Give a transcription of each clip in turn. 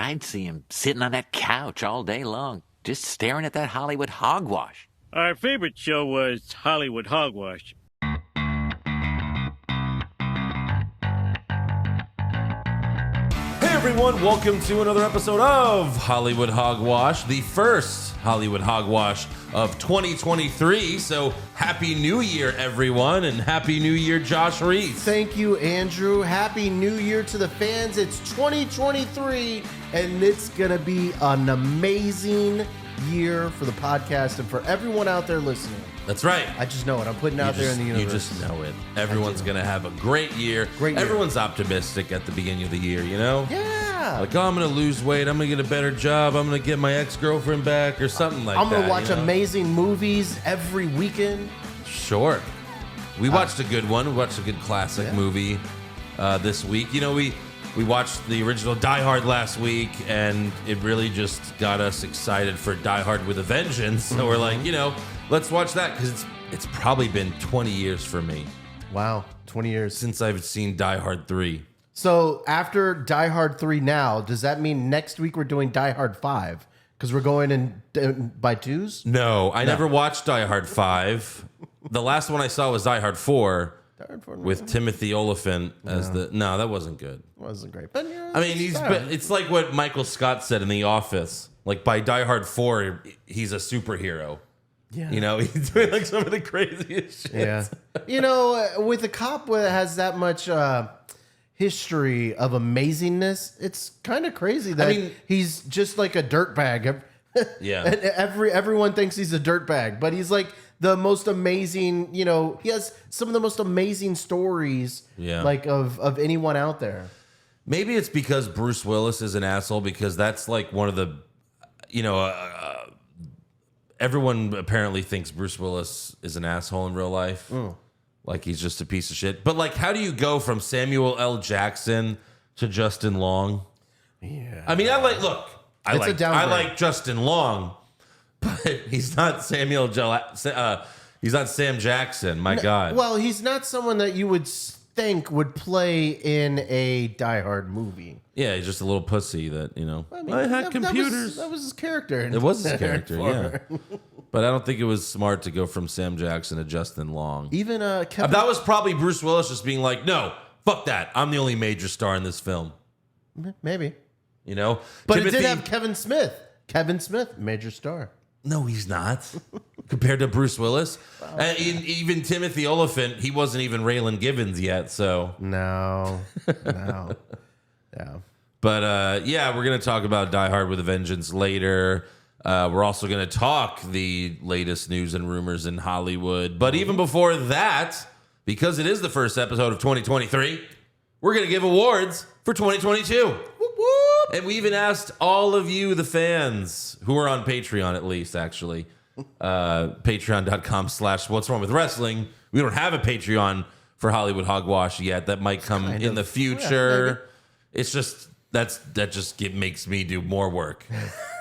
I'd see him sitting on that couch all day long, just staring at that Hollywood hogwash. Our favorite show was Hollywood Hogwash. Hey everyone, welcome to another episode of Hollywood Hogwash, the first Hollywood Hogwash of 2023. So happy New Year, everyone, and happy New Year, Josh Reese. Thank you, Andrew. Happy New Year to the fans. It's 2023, and it's going to be an amazing year for the podcast and for everyone out there listening. That's right. I just know it. I'm putting it out there in the universe. You just know it. Everyone's going to have a great year. Everyone's optimistic at the beginning of the year, you know? Yeah. Like, oh, I'm going to lose weight. I'm going to get a better job. I'm going to get my ex-girlfriend back or something like that. I'm going to watch amazing movies every weekend. Sure. We watched a good one. We watched a good classic movie this week. You know, we watched the original Die Hard last week, and it really just got us excited for Die Hard with a Vengeance. So we're like, you know, let's watch that because it's probably been 20 years for me. Wow, 20 years. Since I've seen Die Hard 3. So after Die Hard 3 now, does that mean next week we're doing Die Hard 5? Because we're going in by twos? No, I never watched Die Hard 5. The last one I saw was Die Hard 4. With Timothy Olyphant as No, that wasn't good. It wasn't great. But I mean, it's like what Michael Scott said in The Office. Like, by Die Hard 4, he's a superhero. Yeah. You know, he's doing like some of the craziest shit. Yeah. You know, with a cop that has that much history of amazingness, it's kind of crazy that he's just like a dirtbag. Yeah. Everyone thinks he's a dirtbag, but he's like the most amazing, you know, he has some of the most amazing stories like of anyone out there. Maybe it's because Bruce Willis is an asshole, because that's like one of the, you know, everyone apparently thinks Bruce Willis is an asshole in real life. Like he's just a piece of shit. But like, how do you go from Samuel L. Jackson to Justin Long? Yeah. I mean, I like Justin Long, but he's not he's not Sam Jackson. My God. Well, he's not someone that you would think would play in a Die Hard movie. Yeah, he's just a little pussy that, you know, I had computers. That was his character. It was his character, yeah. But I don't think it was smart to go from Sam Jackson to Justin Long. Even that was probably Bruce Willis just being like, no, fuck that. I'm the only major star in this film. Maybe. You know? But it did have Kevin Smith. Kevin Smith, major star. No, he's not. Compared to Bruce Willis. And even Timothy Olyphant, he wasn't even Raylan Givens yet, so. No. Yeah. But, we're going to talk about Die Hard with a Vengeance later. We're also going to talk the latest news and rumors in Hollywood. But even before that, because it is the first episode of 2023, we're going to give awards for 2022. Whoop, whoop. And we even asked all of you, the fans, who are on Patreon at least, actually. Patreon.com/What's Wrong with Wrestling. We don't have a Patreon for Hollywood Hogwash yet. That might come in the future. It's just... That just makes me do more work.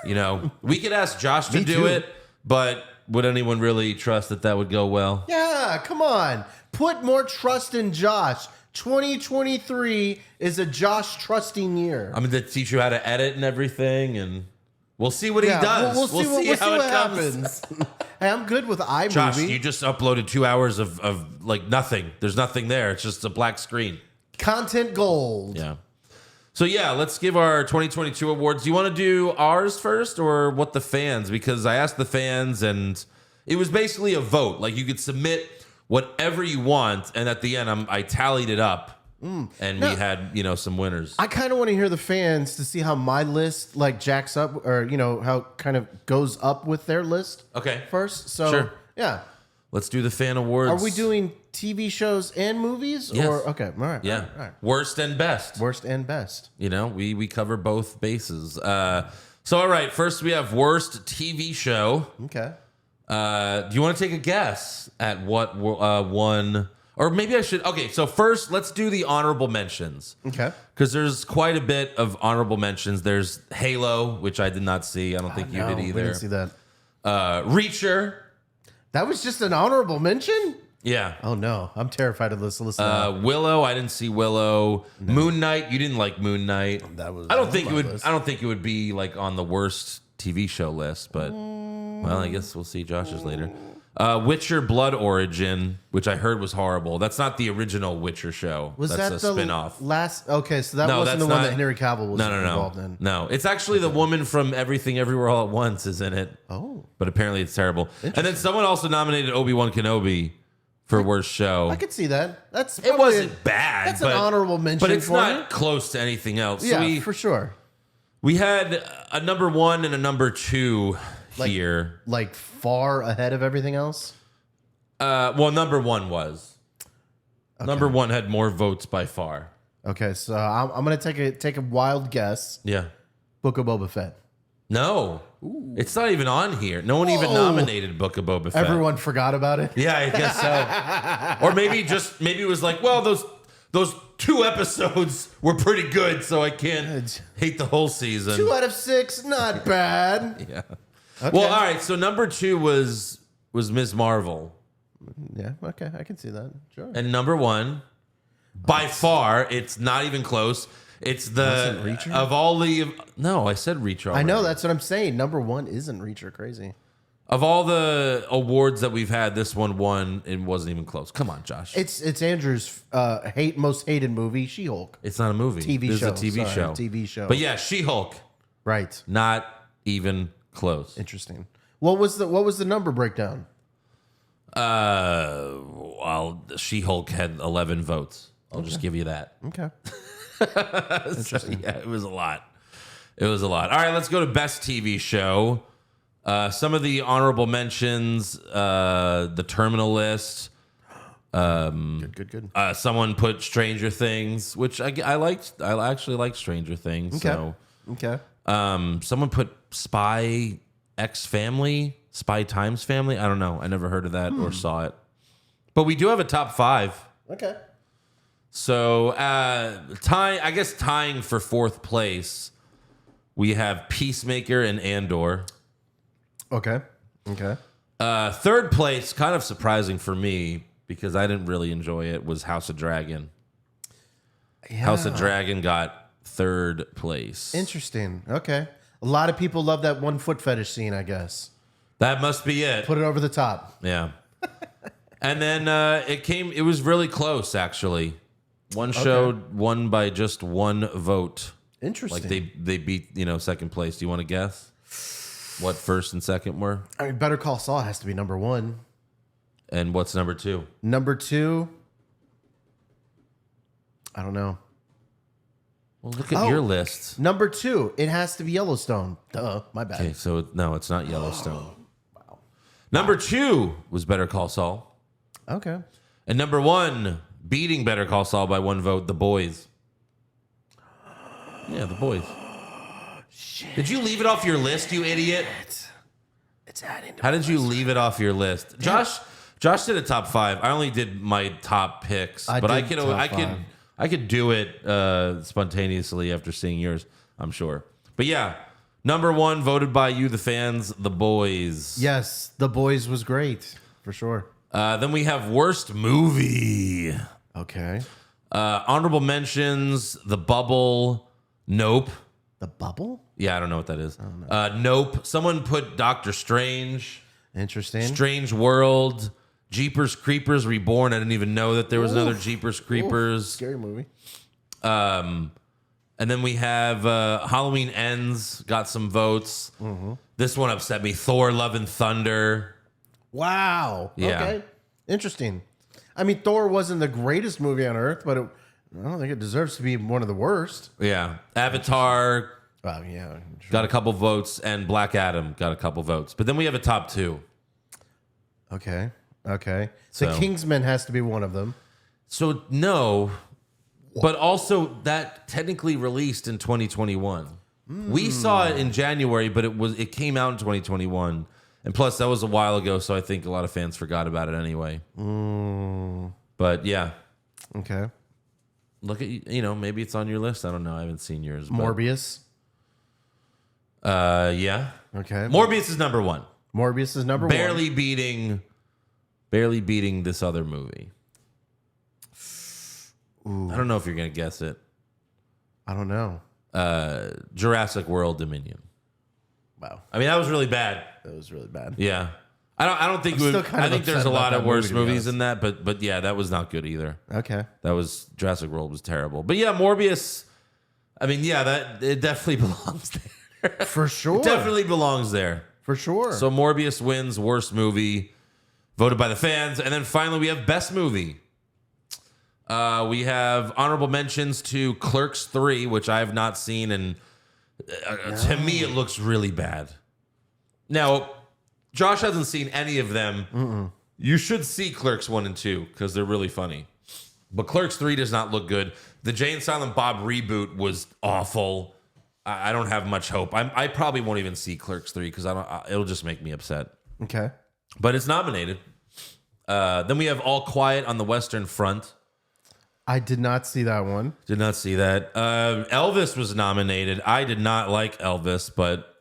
You know, we could ask Josh to do it, but would anyone really trust that would go well? Yeah, come on. Put more trust in Josh. 2023 is a Josh trusting year. I'm going to teach you how to edit and everything, and we'll see what he does. We'll see how it happens. Hey, I'm good with iMovie. Josh, you just uploaded 2 hours of like nothing. There's nothing there. It's just a black screen. Content gold. Yeah. So, let's give our 2022 awards. Do you want to do ours first or what the fans? Because I asked the fans, and it was basically a vote. Like, you could submit whatever you want, and at the end, I tallied it up, and we had, some winners. I kind of want to hear the fans to see how my list, like, jacks up, or, how kind of goes up with their list first. So, sure. Yeah. Let's do the fan awards. Are we doing TV shows and movies? Yes. Or okay, all right. Yeah. All right. Worst and best. Worst and best. We cover both bases. So all right, first we have worst TV show. Okay. Do you want to take a guess at what one? Or maybe I should. Okay, so first let's do the honorable mentions. Okay. Because there's quite a bit of honorable mentions. There's Halo, which I did not see. I don't think you did either. We didn't see that. Reacher. That was just an honorable mention? Yeah. Oh no, I'm terrified of this. Listen, up. Willow, I didn't see Willow. No. Moon Knight, you didn't like Moon Knight. That was. I don't think it would. list. I don't think it would be like on the worst TV show list, but well, I guess we'll see Josh's later. Witcher Blood Origin, which I heard was horrible. That's not the original Witcher show. Was That's that a spin-off. last? Okay, so that wasn't the one that Henry Cavill was involved in. No, it's actually the woman from Everything Everywhere All at Once is in it. Oh, but apparently it's terrible. And then someone also nominated Obi-Wan Kenobi for worst show. I could see that. It wasn't bad. That's an honorable mention, but it's for not me. close to anything else. Yeah, So for sure. we had a number 1 and a number 2 here. Like far ahead of everything else. Well, number 1 was. Okay. Number 1 had more votes by far. Okay, so I'm gonna take a wild guess. Yeah. Book of Boba Fett. No, it's not even on here. No one even nominated Book of Boba Fett. Everyone forgot about it. Yeah, I guess so. Or maybe it was like, well, those 2 episodes were pretty good, so I can't hate the whole season. 2 out of 6, not bad. Yeah. Okay. Well, all right. So number 2 was Ms. Marvel. Yeah. Okay, I can see that. Sure. And number 1, by far, it's not even close. It's the Reacher? of all the no, I said Reacher. I know, that's what I'm saying. Number 1 isn't Reacher. Crazy. Of all the awards that we've had, this one won. It wasn't even close. Come on, Josh. It's Andrew's most hated movie, She-Hulk. It's not a movie. TV show. It's a TV show. TV show. But yeah, She-Hulk. Right. Not even close. Interesting. What was the number breakdown? Well, She-Hulk had 11 votes. I'll just give you that. Okay. So, yeah, it was a lot. It was a lot. All right, let's go to best TV show. Some of the honorable mentions, the Terminal List. Good. Someone put Stranger Things, which I liked. I actually liked Stranger Things. Okay. So, Okay. someone put Spy X Family, Spy Times Family. I don't know. I never heard of that or saw it. But we do have a top 5. Okay. So, tying for 4th place, we have Peacemaker and Andor. Okay. 3rd place, kind of surprising for me because I didn't really enjoy it, was House of Dragon. Yeah. House of Dragon got 3rd place. Interesting. Okay. A lot of people love that one foot fetish scene, I guess. That must be it. Put it over the top. Yeah. And then it was really close, actually. One show won by just 1 vote. Interesting. Like they beat, 2nd place. Do you want to guess what 1st and 2nd were? I mean, Better Call Saul has to be number 1. And what's number 2? Number 2, I don't know. Well, look at your list. Number 2, it has to be Yellowstone. Duh, my bad. Okay, so no, it's not Yellowstone. Wow. Number 2 was Better Call Saul. Okay. And number 1, beating Better Call Saul by 1 vote, The Boys. Yeah, The Boys. Shit. Did you leave it off your list, you idiot? It's adding to How did you leave it off your list? Josh did a top 5. I only did my top picks, but I could do it spontaneously after seeing yours, I'm sure. But yeah, number 1 voted by you, the fans, The Boys. Yes, The Boys was great, for sure. Then we have worst movie. Okay. Honorable mentions: The Bubble, Nope. The Bubble? Yeah, I don't know what that is. Nope. Someone put Doctor Strange. Interesting. Strange World. Jeepers Creepers Reborn. I didn't even know that there was another Jeepers Creepers. Scary movie. And then we have Halloween Ends. Got some votes. Mm-hmm. This one upset me. Thor: Love and Thunder. Wow. Yeah. Okay. Interesting. I mean, Thor wasn't the greatest movie on earth, but I don't think it deserves to be one of the worst. Yeah. Avatar Well, yeah. Sure. got a couple votes, and Black Adam got a couple votes. But then we have a top 2. Okay. The So- Kingsman has to be one of them. So no, but also that technically released in 2021. We saw it in January, but it came out in 2021. And plus, that was a while ago, so I think a lot of fans forgot about it anyway. But yeah, Okay. look at maybe it's on your list. I don't know. I haven't seen yours. But, Morbius. yeah. Okay. Morbius is number 1, Morbius is number 1. barely beating barely beating this other movie. Ooh. I don't know if you're going to guess it. I don't know. Jurassic World Dominion. Wow. I mean, that was really bad. That was really bad. Yeah. I don't think I'm still kind I of think there's upset a lot about of that worse movie, to be movies honest. than that, but yeah, that was not good either. Okay. That was Jurassic World was terrible. But yeah, Morbius, I mean, yeah, that it definitely belongs there. For sure. It definitely belongs there. For sure. So Morbius wins worst movie, voted by the fans. And then finally we have best movie. We have honorable mentions to Clerks 3, which I have not seen, and to me it looks really bad. Now, Josh hasn't seen any of them. Mm-mm. You should see Clerks 1 and 2 because they're really funny. But Clerks 3 does not look good. The Jay and Silent Bob reboot was awful. I don't have much hope. I probably won't even see Clerks 3 because it'll just make me upset. Okay. But it's nominated. Then we have All Quiet on the Western Front. I did not see that one. Did not see that. Elvis was nominated. I did not like Elvis, but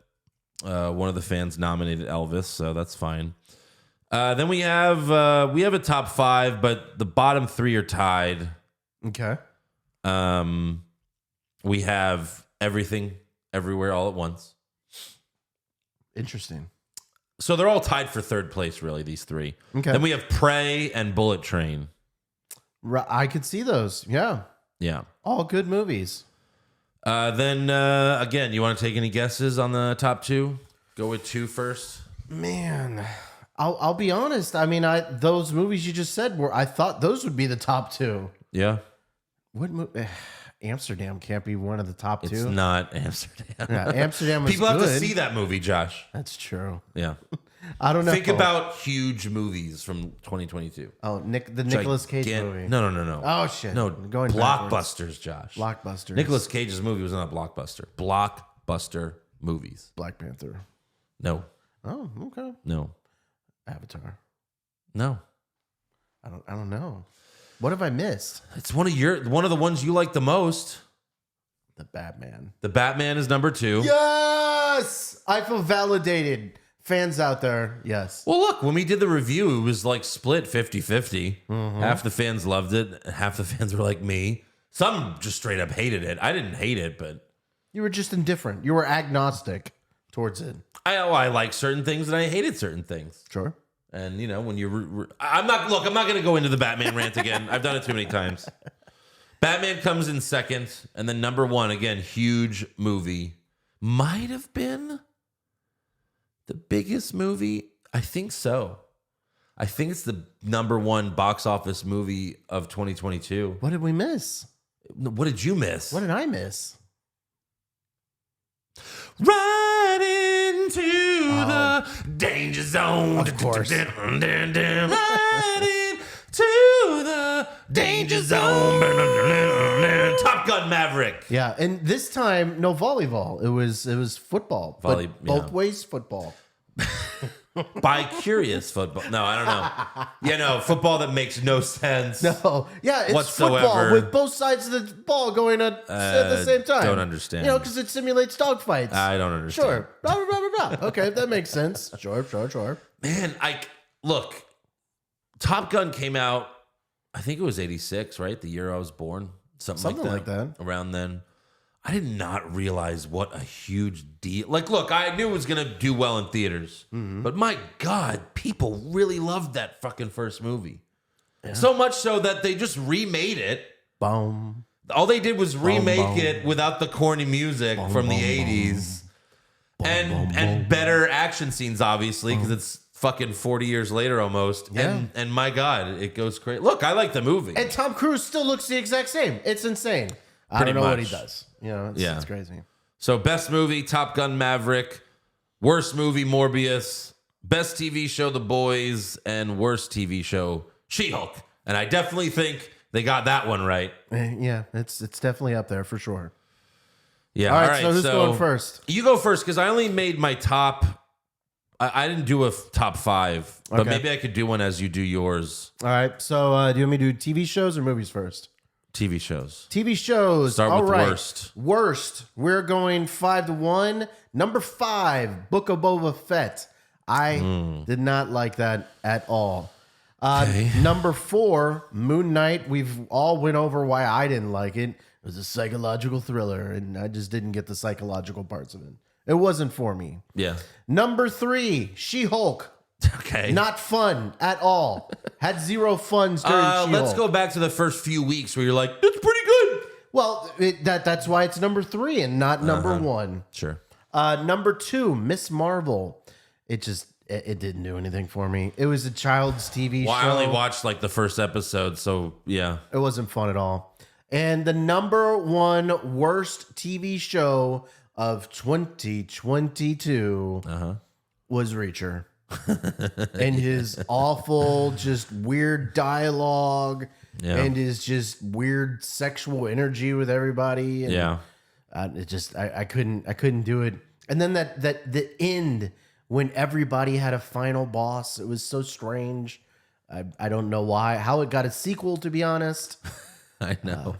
one of the fans nominated Elvis, so that's fine. Then we have a top 5, but the bottom 3 are tied. Okay. We have Everything, Everywhere, All at Once. Interesting. So they're all tied for third place, really, these 3. Okay. Then we have Prey and Bullet Train. I could see those. Yeah. Yeah. All good movies. Then, again, you want to take any guesses on the top 2? Go with 2 first. Man, I'll be honest. I mean, those movies you just said I thought those would be the top 2. Yeah. What movie? Amsterdam can't be one of the top 2. It's not Amsterdam. Yeah, Amsterdam was People have to good. see that movie, Josh. That's true. Yeah. I don't know. Think about huge movies from 2022. Oh, the Nicolas Cage movie. No. Oh shit. No, Going blockbusters, backwards. Josh. Blockbusters. Nicolas Cage's movie was not a blockbuster. Blockbuster movies. Black Panther. No. Oh, okay. No. Avatar. No. I don't know. What have I missed? It's one of the ones you like the most. The Batman. The Batman is number 2. Yes! I feel validated. Fans out there, yes. Well, look, when we did the review, it was like split 50-50. Half the fans loved it. Half the fans were like me. Some just straight up hated it. I didn't hate it, but You were just indifferent. You were agnostic towards it. I like certain things and I hated certain things. Sure. And you know, when you, I'm not going to go into the Batman rant again. I've done it too many times. Batman comes in second, and then number 1 again, huge movie, might have been the biggest movie. I think so. I think it's the number 1 box office movie of 2022. What did we miss? What did you miss? What did I miss? Right into the danger zone. Of course. Right into the danger zone. Top Gun Maverick. Yeah, and this time no volleyball. It was football. But both ways football. Bi-curious football. No, I don't know. You know, football that makes no sense. No, yeah, it's whatsoever. football with both sides of the ball going at the same time. Don't understand. You know, because it simulates dogfights. I don't understand. Sure. Blah, blah, blah, blah, blah. Okay, that makes sense. Sure. Man, look, Top Gun came out, I think it was 86, right? The year I was born. Something like that. Around then. I did not realize what a huge deal. Like, look, I knew it was going to do well in theaters. Mm-hmm. But my God, people really loved that fucking first movie. Yeah. So much so that they just remade it. Boom. All they did was remake it without the corny music from the 80s. And better action scenes, obviously, because it's fucking 40 years later almost. Yeah. And my God, it goes crazy. Look, I like the movie. And Tom Cruise still looks the exact same. It's insane. I Pretty don't know what much. he does. You know, it's crazy. So best movie, Top Gun Maverick. Worst movie, Morbius. Best TV show, The Boys. And worst TV show, She-Hulk. And I definitely think they got that one right. Yeah, it's definitely up there for sure. Yeah. All right, so who's going first? You go first because I only made my top. I didn't do a top 5, but Okay. maybe I could do one as you do yours. All right, so do you want me to do TV shows or movies first? TV shows. TV shows. Start All with right. worst. Worst. We're going 5-1. Number 5, Book of Boba Fett. I did not like that at all. Number 4, Moon Knight. We've all went over why I didn't like it. It was a psychological thriller, and I just didn't get the psychological parts of it. It wasn't for me. Yeah. Number 3, She-Hulk. Okay. Not fun at all. Had zero funds during She-Hulk. Let's go back to the first few weeks where you're like, that's pretty good. Well, that's why it's number 3 and not number 1. Sure. Number 2, Miss Marvel. It didn't do anything for me. It was a child's TV show. I only watched like the first episode, so yeah. It wasn't fun at all. And the number 1 worst TV show of 2022 was Reacher. And his awful, just weird dialogue and his just weird sexual energy with everybody. And I couldn't do it. And then the end when everybody had a final boss, it was so strange. I don't know how it got a sequel, to be honest. I know.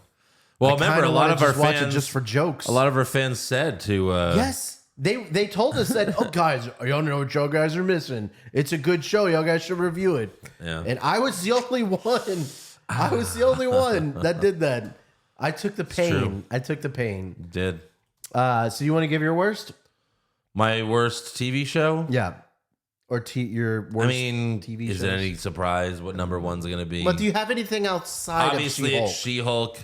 Well, remember, a lot of our watch fans it just for jokes. A lot of our fans said to yes, they told us that. Oh, guys, y'all know what y'all guys are missing. It's a good show. Y'all guys should review it. Yeah. And I was the only one. I was the only one that did that. I took the pain. True. I took the pain. did. So you want to give your worst? My worst TV show? Yeah. Or your worst TV is shows? it any surprise what number 1's going to be? But do you have anything outside Obviously, of it's She-Hulk.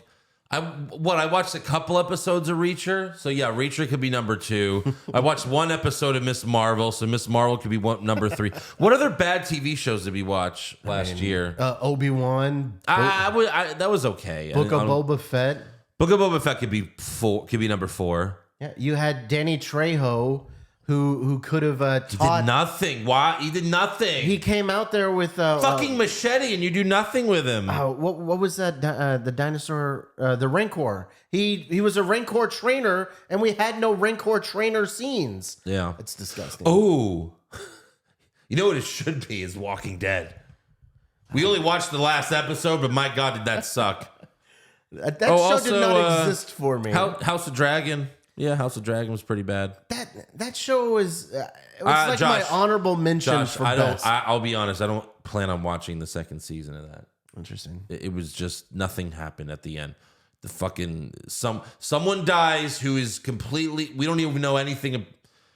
I watched a couple episodes of Reacher. So, yeah, Reacher could be number 2. I watched one episode of Miss Marvel. So, Miss Marvel could be number 3. What other bad TV shows did we watch last year? Obi-Wan. That was okay. Book of Boba Fett. Book of Boba Fett could be number 4. Yeah, you had Danny Trejo, who could have taught. He did nothing. Why? He did nothing. He came out there with fucking machete, and you do nothing with him. What was that? The dinosaur, the Rancor. He was a Rancor trainer, and we had no Rancor trainer scenes. Yeah, it's disgusting. Oh, you know what it should be is Walking Dead. We only watched the last episode, but my God, did that suck. That show did not exist for me. House of Dragon. Yeah, House of Dragon was pretty bad. That show was like Josh, my honorable mention for best. I'll be honest. I don't plan on watching the second season of that. Interesting. It was just nothing happened at the end. The fucking someone dies who is completely. We don't even know anything.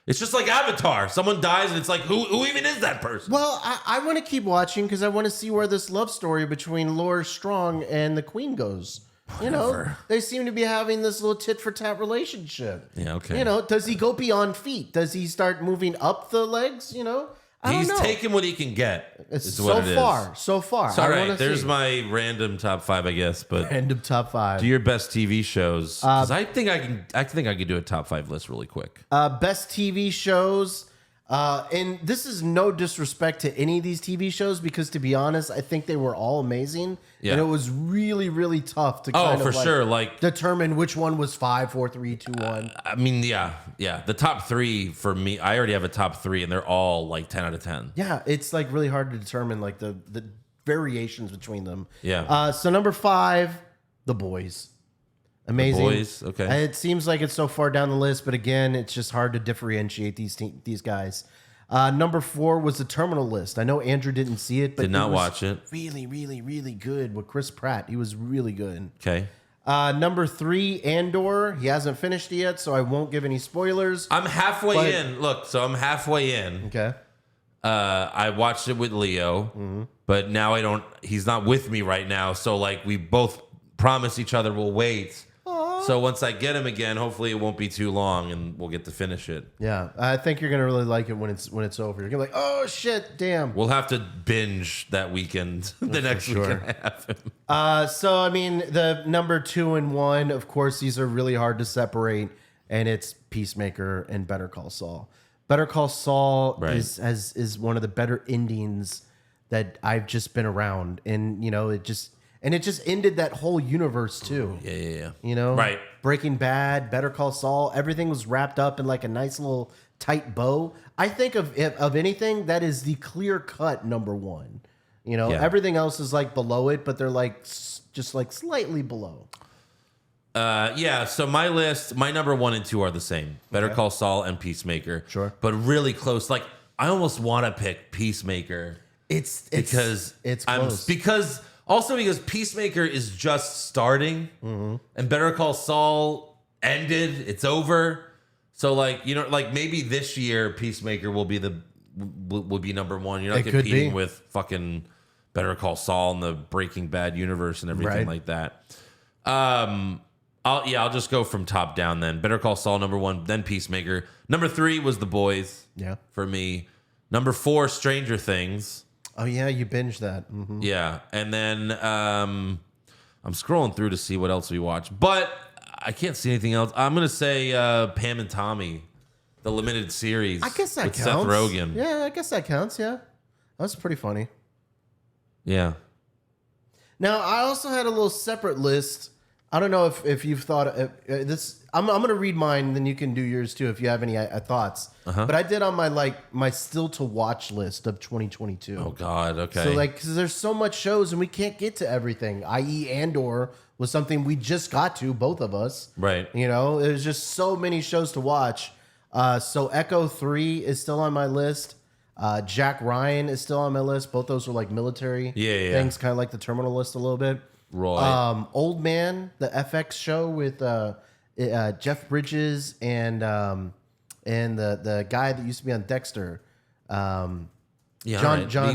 It's just like Avatar. Someone dies and it's like who even is that person? Well, I want to keep watching because I want to see where this love story between Laura Strong and the Queen goes. You know, they seem to be having this little tit for tat relationship. Yeah, okay. You know, does he go beyond feet? Does he start moving up the legs? You know, He's taking what he can get. So far. So all right, there's my random top 5, I guess. But random top 5. Do your best TV shows. Because I think I can do a top 5 list really quick. Best TV shows. And this is no disrespect to any of these TV shows because, to be honest, I think they were all amazing. Yeah. And it was really, really tough to determine which one was 5, 4, 3, 2, 1. I mean, yeah. The top 3 for me, I already have a top 3, and they're all like 10 out of 10. Yeah, it's like really hard to determine like the variations between them. Yeah. So number 5, The Boys. Amazing. The Boys, okay. It seems like it's so far down the list, but again, it's just hard to differentiate these guys. Number 4 was The Terminal List. I know Andrew didn't see it, but did not watch it. Really, really, really good with Chris Pratt. He was really good. Okay. Number 3, Andor. He hasn't finished it yet, so I won't give any spoilers. I'm halfway in. Look, so I'm halfway in. Okay. I watched it with Leo, but now he's not with me right now, so like we both promise each other we'll wait. So once I get him again, hopefully it won't be too long, and we'll get to finish it. Yeah, I think you're gonna really like it when it's over. You're gonna be like, oh shit, damn. We'll have to binge that weekend, the next week and a half. So I mean, the number 2 and 1, of course, these are really hard to separate, and it's Peacemaker and Better Call Saul. Better Call Saul is one of the better endings that I've just been around, and you know, it just ended that whole universe too. Yeah. You know, right? Breaking Bad, Better Call Saul, everything was wrapped up in like a nice little tight bow. I think of anything that is the clear cut number 1. You know, everything else is like below it, but they're like just like slightly below. So my list, my number 1 and 2 are the same. Better Call Saul and Peacemaker. Sure. But really close. Like I almost want to pick Peacemaker. because it's close. because Peacemaker is just starting, and Better Call Saul ended. It's over. So like maybe this year Peacemaker will be number one. You're not competing with fucking Better Call Saul and the Breaking Bad universe and everything like that. I'll just go from top down then. Better Call Saul number 1, then Peacemaker. Number 3 was The Boys. Yeah, for me. Number 4, Stranger Things. Oh yeah, you binged that. Mm-hmm. Yeah, and then I'm scrolling through to see what else we watched, but I can't see anything else. I'm gonna say Pam and Tommy, the limited series. I guess that with counts. Seth Rogen. Yeah, I guess that counts. Yeah, that's pretty funny. Yeah. Now I also had a little separate list. I don't know if you've thought this. I'm going to read mine, then you can do yours too if you have any thoughts. But I did on my still to watch list of 2022. Oh God. Okay. So because there's so much shows and we can't get to everything. I.e., Andor was something we just got to, both of us. Right. There's just so many shows to watch. So Echo 3 is still on my list. Jack Ryan is still on my list. Both those are like military things, kind of like the Terminal list a little bit. Right. Old Man, the FX show with Jeff Bridges and the guy that used to be on Dexter. John.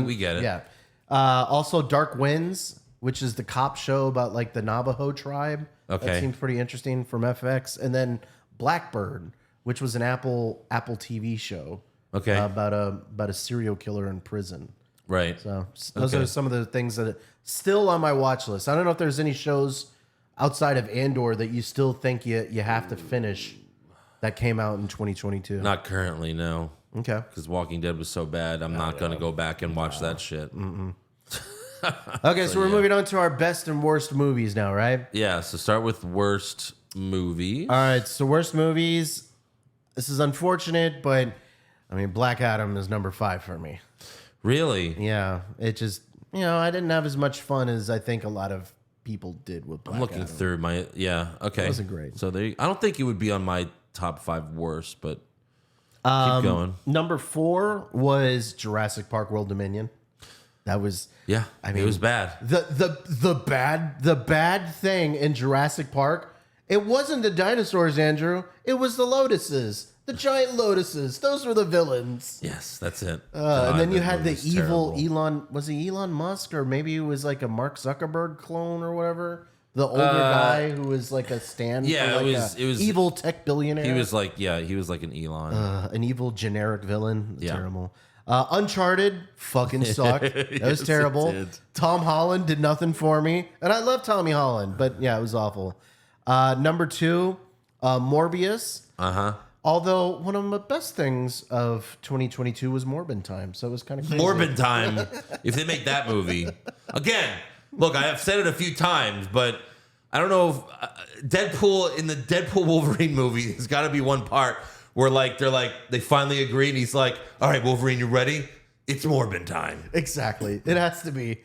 We get it. Yeah. Also Dark Winds, which is the cop show about like the Navajo tribe. Okay. That seems pretty interesting from FX. And then Blackbird, which was an Apple TV show. Okay. About a serial killer in prison. Right. So those are some of the things that are still on my watch list. I don't know if there's any shows outside of Andor that you still think you have to finish that came out in 2022. Not currently, no. Okay. Because Walking Dead was so bad, I'm not going to go back and watch that shit. Okay, so we're moving on to our best and worst movies now, right? Yeah, so start with worst movies. All right, so worst movies. This is unfortunate, but I mean, Black Adam is number 5 for me. Really? Yeah, it just, I didn't have as much fun as I think a lot of people did with Black I'm looking Adam. through my, okay. It wasn't great. So I don't think it would be on my top 5 worst, but keep going. Number 4 was Jurassic Park World Dominion. That was Yeah, it was bad. the bad thing in Jurassic Park. It wasn't the dinosaurs, Andrew. It was the lotuses, the giant lotuses. Those were the villains. Yes, that's it. And then you had the movie's evil terrible. Elon. Was he Elon Musk, or maybe it was like a Mark Zuckerberg clone or whatever? The older guy who was like a stand. Yeah, for like it was evil tech billionaire. He was like an Elon. An evil generic villain. Yeah. Terrible. Uncharted fucking sucked. That was Yes, terrible. it did. Tom Holland did nothing for me. And I love Tommy Holland, but yeah, it was awful. Number 2, Morbius. Uh-huh. Although one of the best things of 2022 was Morbid Time. So it was kind of crazy. Morbid Time. If they make that movie. Again, look, I have said it a few times, but I don't know if Deadpool in the Deadpool Wolverine movie, there's got to be one part where they finally agree and he's like, all right, Wolverine, you ready? It's Morbid Time. Exactly. It has to be.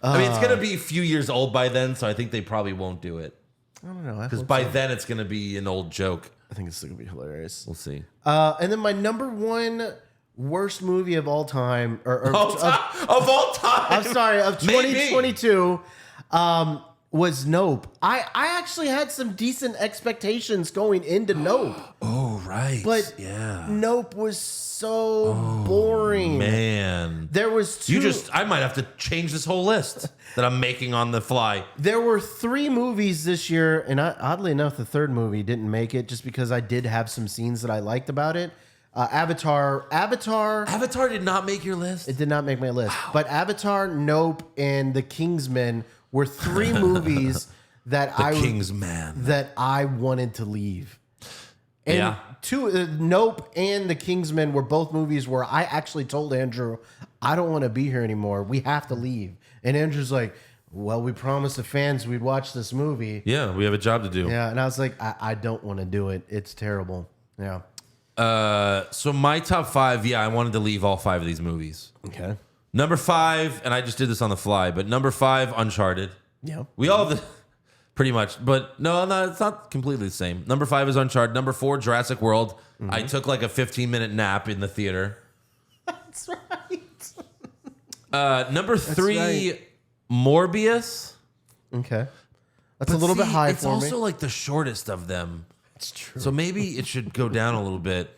I mean, it's going to be a few years old by then, so I think they probably won't do it. I don't know. Because by then it's going to be an old joke. I think it's going to be hilarious. We'll see. And then my number 1 worst movie of all time. Of all time. I'm sorry, of Maybe. 2022 was Nope. I actually had some decent expectations going into Nope. Oh, right. But yeah. Nope was so boring. Man. There was I might have to change this whole list that I'm making on the fly. There were 3 movies this year, and oddly enough, the third movie didn't make it just because I did have some scenes that I liked about it. Avatar. Avatar did not make your list? It did not make my list. Wow. But Avatar, Nope, and The Kingsman were 3 movies that I wanted to leave. And Nope and The Kingsman were both movies where I actually told Andrew, I don't want to be here anymore. We have to leave. And Andrew's like, well, we promised the fans we'd watch this movie. Yeah, we have a job to do. Yeah, and I was like, I don't want to do it. It's terrible. Yeah. So my top 5, I wanted to leave all 5 of these movies. Okay. Number 5, and I just did this on the fly, but number 5, Uncharted. Yeah. We all pretty much, but no, it's not completely the same. Number 5 is Uncharted. Number 4, Jurassic World. Mm-hmm. I took like a 15-minute nap in the theater. That's right. Number 3, right. Morbius. Okay. That's a little bit high it's for me. It's also like the shortest of them. It's true. So maybe it should go down a little bit.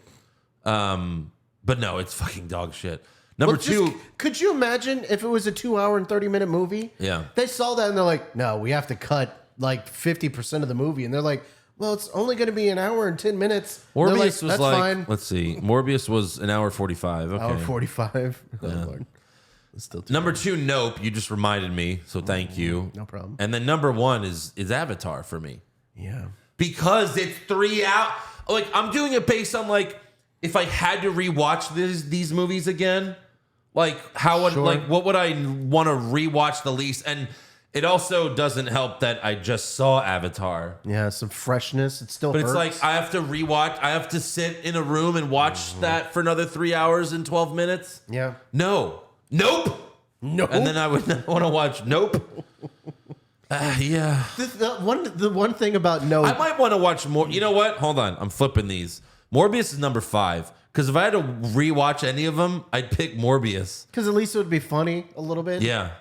But no, it's fucking dog shit. Number 2. Could you imagine if it was a 2 hour and 30-minute movie? Yeah. They saw that and they're like, no, we have to cut like 50% of the movie. And they're like, well, it's only going to be an hour and 10 minutes. Morbius was That's like, fine. let's see. Morbius was an hour 45. Okay. Hour 45. Oh, Yeah. Lord. It's still too Number 2, Nope. You just reminded me, so thank you. No problem. And then number 1 is Avatar for me. Yeah. Because it's 3 hours. Like, I'm doing it based on, like, if I had to rewatch these movies again, like, what would I want to rewatch the least? And it also doesn't help that I just saw Avatar. Yeah, some freshness. It still But hurts. it's like, I have to rewatch, I have to sit in a room and watch that for another 3 hours and 12 minutes. Yeah. No. Nope. Nope. And then I would want to watch Nope. Yeah. The one thing about Nope. I might want to watch more. You know what? Hold on. I'm flipping these. Morbius is number 5. Because if I had to rewatch any of them, I'd pick Morbius. Because at least it would be funny a little bit. Yeah.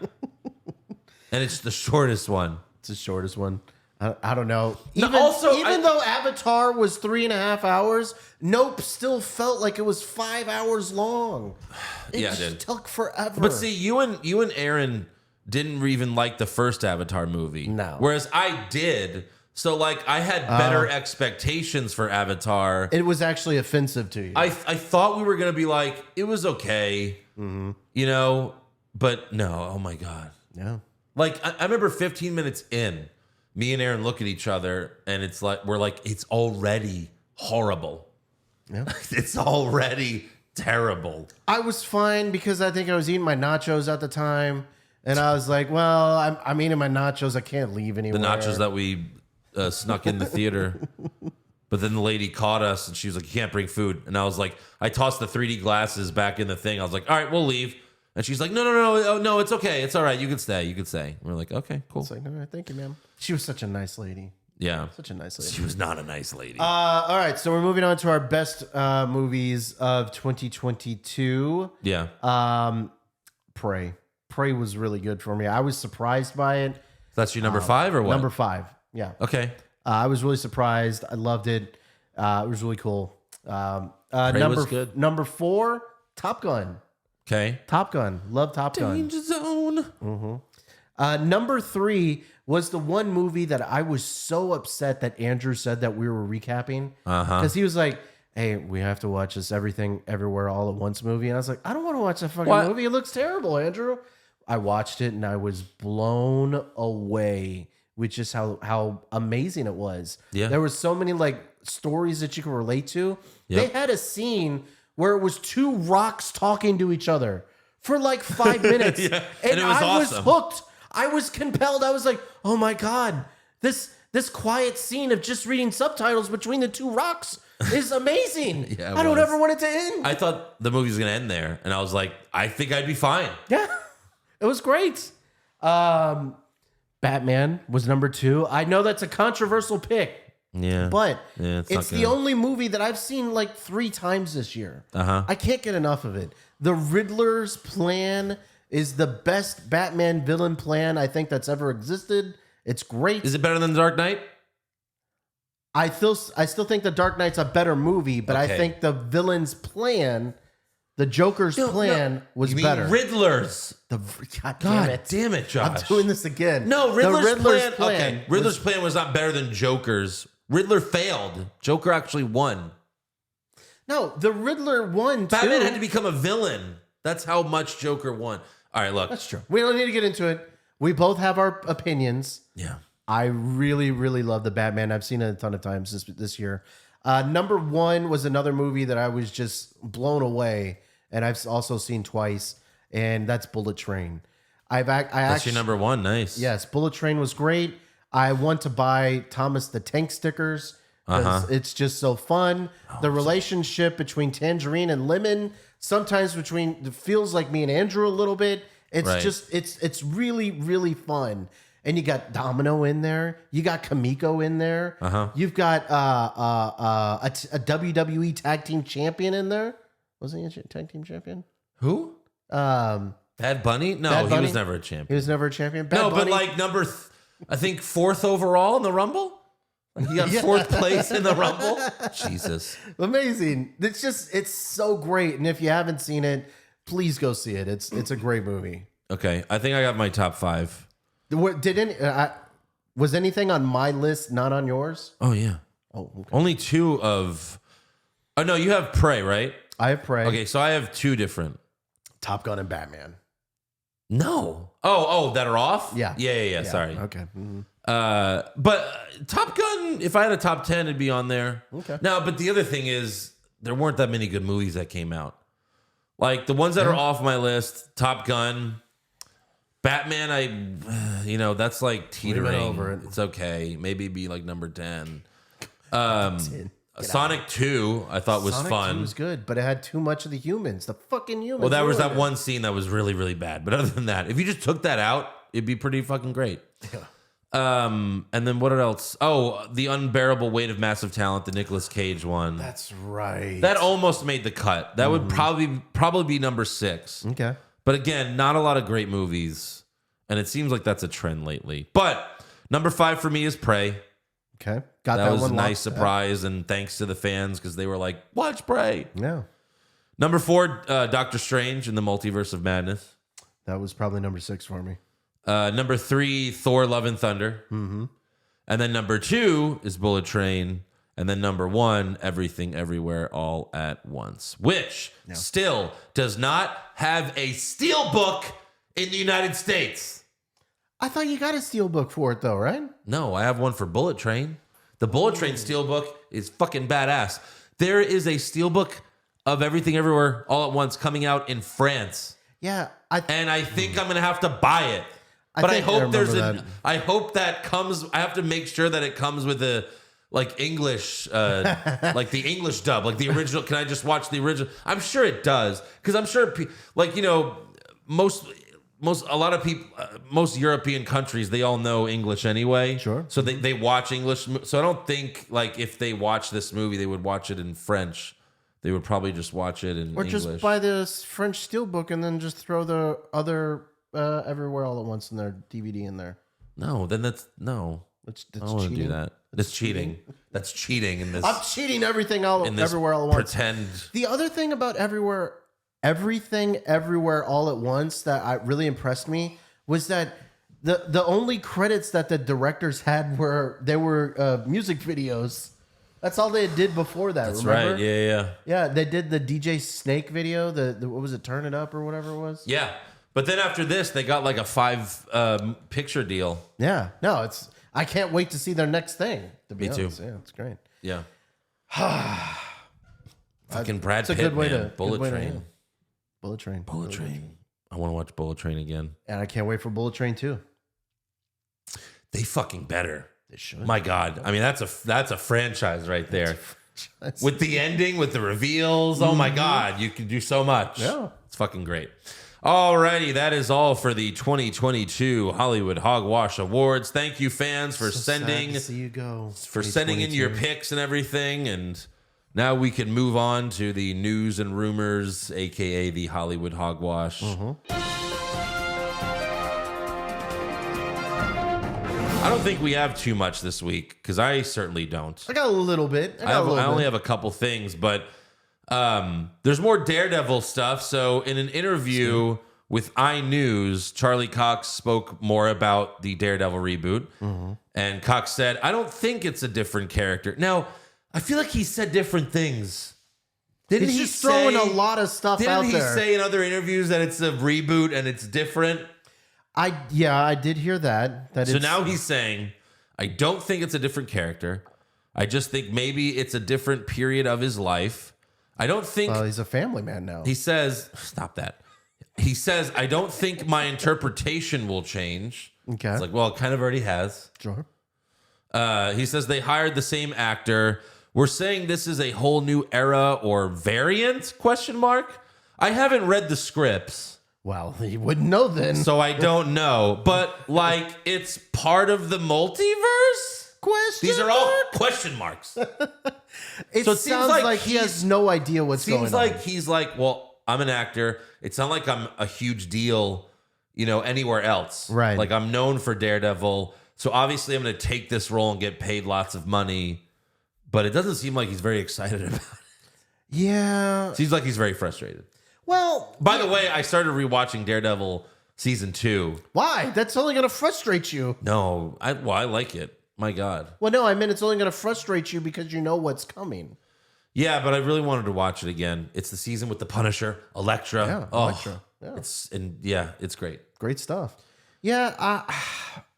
And it's the shortest one. It's the shortest one. I don't know. No, Even though Avatar was 3.5 hours, Nope still felt like it was 5 hours long. It Yeah, it just did. took forever. But see, you and Aaron didn't even like the first Avatar movie. No. Whereas I did. So, like, I had better expectations for Avatar. it was actually offensive to you. I thought we were going to be like, it was okay. You know? But no. Oh, my God. yeah. Like, I remember 15 minutes in, me and Aaron look at each other, and it's like, we're like, it's already horrible. Yeah. It's already terrible. I was fine because I think I was eating my nachos at the time. And I was like, well, I'm eating my nachos. I can't leave The anywhere. nachos that we snuck in the theater. But then the lady caught us, and she was like, you can't bring food. And I was like, I tossed the 3D glasses back in the thing. I was like, all right, we'll leave. And she's like, no, it's okay. It's all right. You can stay. You can stay. And we're like, okay, cool. It's like, all right, thank you, ma'am. She was such a nice lady. Yeah. Such a nice lady. She was not a nice lady. All right, so we're moving on to our best movies of 2022. Yeah. Prey. Prey was really good for me. I was surprised by it. That's your number 5 or what? Number 5. Yeah. Okay. I was really surprised. I loved it. It was really cool. Prey was good. Number 4, Top Gun. Okay. Top Gun. Love Top Gun. Danger Zone. Number 3 was the one movie that I was so upset that Andrew said that we were recapping. Because he was like, hey, we have to watch this Everything Everywhere All at Once movie. And I was like, I don't want to watch that fucking movie. It looks terrible, Andrew. I watched it and I was blown away with just how amazing it was. Yeah. There was so many like stories that you could relate to. Yep. They had a scene where it was 2 rocks talking to each other for like 5 minutes. Yeah. And it was I awesome. was hooked. I was compelled. I was like, oh my God, this quiet scene of just reading subtitles between the 2 rocks is amazing. Yeah, I don't was. ever want it to end. I thought the movie was going to end there. And I was like, I think I'd be fine. Yeah, it was great. Batman was number 2. I know that's a controversial pick, Yeah. but Yeah, it's not the good. only movie that I've seen like 3 times this year. Uh-huh. I can't get enough of it. The Riddler's plan is the best Batman villain plan I think that's ever existed. It's great. Is it better than The Dark Knight? I still think The Dark Knight's a better movie, but I Okay. think the villain's plan, the Joker's plan, was You mean better. Riddler's? God God damn it, Josh. I'm doing this again. No, The Riddler's plan. Okay, Riddler's plan was not better than Joker's. Riddler failed. Joker actually won. No, the Riddler won too. Batman had to become a villain. That's how much Joker won. All right, look. That's true. We don't need to get into it. We both have our opinions. Yeah. I really, really love the Batman. I've seen it a ton of times this year. Number 1 was another movie that I was just blown away, and I've also seen twice, and that's Bullet Train. That's your number 1. Nice. Yes, Bullet Train was great. I want to buy Thomas the Tank stickers because it's just so fun. The relationship between Tangerine and Lemon, sometimes it feels like me and Andrew a little bit. It's Right. just it's really, really fun. And you got Domino in there. You got Kamiko in there. You've got a WWE Tag Team Champion in there. Wasn't he a tag team champion? Who? Bad Bunny? No, Bad he Bunny? was never a champion. He was never a champion. Bad No, Bunny? but like I think 4th overall in the Rumble. He got 4th place in the Rumble. Jesus, amazing. It's so great. And if you haven't seen it, please go see it. It's a great movie. Okay, I think I got my top 5. Was anything on my list not on yours? Oh yeah. Oh, okay. Only 2 of. Oh no, you have Prey, right? I have Prey. Okay, so I have 2 different. Top Gun and Batman. No. Oh, that are off? Yeah. Sorry. Okay. Mm-hmm. But Top Gun, if I had a top 10, it'd be on there. Okay. Now, but the other thing is, there weren't that many good movies that came out. Like the ones that are off my list, Top Gun, Batman, that's like teetering. over it. It's okay. Maybe it'd be like number 10. Sonic 2, I thought was Sonic fun. 2 was good, but it had too much of the humans. The fucking humans. Well, that was that ruined it. one scene that was really, really bad. But other than that, if you just took that out, it'd be pretty fucking great. Yeah. And then what else? Oh, The Unbearable Weight of Massive Talent, the Nicolas Cage one. That's right. That almost made the cut. That would probably be number 6. Okay. But again, not a lot of great movies. And it seems like that's a trend lately. But number 5 for me is Prey. Okay. Got That was a one nice locked. surprise, and thanks to the fans because they were like, watch Prey. Yeah. Number 4, Doctor Strange in the Multiverse of Madness. That was probably number 6 for me. Number 3, Thor: Love and Thunder. Mm-hmm. And then number 2 is Bullet Train. And then number 1, Everything Everywhere All at Once, which still does not have a steelbook in the United States. I thought you got a steelbook for it though, right? No, I have one for Bullet Train. The Bullet Train steelbook is fucking badass. There is a steelbook of Everything Everywhere All at Once coming out in France. Yeah. And I think I'm gonna have to buy it. But I hope I hope that comes. I have to make sure that it comes with the like English, like the English dub, like the original. Can I just watch the original? I'm sure it does, because I'm sure, most European countries, they all know English anyway. Sure. So they watch English. So I don't think like if they watch this movie, they would watch it in French. They would probably just watch it in English. Or just buy this French steelbook and then just throw the other Everywhere All at Once in their DVD in there. No, then that's no. That's I don't want to cheating. do that. That's cheating. That's cheating in this. I'm cheating everything in this Everywhere All at Once. Pretend. The other thing about Everything Everywhere All at Once that really impressed me was that the only credits that the directors had were music videos. That's all they did before that. That's remember? right. Yeah. Yeah, they did the DJ Snake video. The what was it? Turn It Up or whatever it was. Yeah. But then after this, they got like a 5 picture deal. Yeah. No, I can't wait to see their next thing. To be Me too. honest. Yeah, it's great. Yeah. Fucking Brad It's a Pitt, good way man. to Bullet good way to Train. end. Bullet Train. Bullet Train. I want to watch Bullet Train again. And I can't wait for Bullet Train 2. They fucking better. They should. My God. I mean, that's a franchise right there. With the ending, with the reveals. Oh my God. You can do so much. Yeah. It's fucking great. Alrighty, that is all for the 2022 Hollywood Hogwash Awards. Thank you, fans, for sending Sad to see you go. for sending in your picks and everything. And now we can move on to the news and rumors, aka the Hollywood Hogwash. I don't think we have too much this week, because I certainly don't. I got a little bit. I only have a couple things, but there's more Daredevil stuff. So in an interview with iNews, Charlie Cox spoke more about the Daredevil reboot. And Cox said, I don't think it's a different character. Now, I feel like he said different things. Didn't He's he just throwing a lot of stuff out Didn't he there. say in other interviews that it's a reboot and it's different? I did hear that. So now he's saying, I don't think it's a different character. I just think maybe it's a different period of his life. I don't think... Well, he's a family man now. He says... Stop that. He says, I don't think my interpretation will change. Okay. It's like, well, it kind of already has. Sure. He says they hired the same actor. We're saying this is a whole new era or variant? ? I haven't read the scripts. Well, you wouldn't know then. So I don't know. But, like, it's part of the multiverse? These are all question marks. It So sounds like he has no idea what's going on. Seems like he's like, well, I'm an actor. It's not like I'm a huge deal, anywhere else. Right. Like I'm known for Daredevil. So obviously I'm going to take this role and get paid lots of money. But it doesn't seem like he's very excited about it. Yeah. Seems like he's very frustrated. Well, By the way, I started rewatching Daredevil season 2. why? That's only going to frustrate you. No, I like it. My God. Well, no, I mean, it's only going to frustrate you because you know what's coming. Yeah, but I really wanted to watch it again. It's the season with the Punisher, Elektra. Yeah, Elektra. Yeah. It's great. Great stuff. Yeah,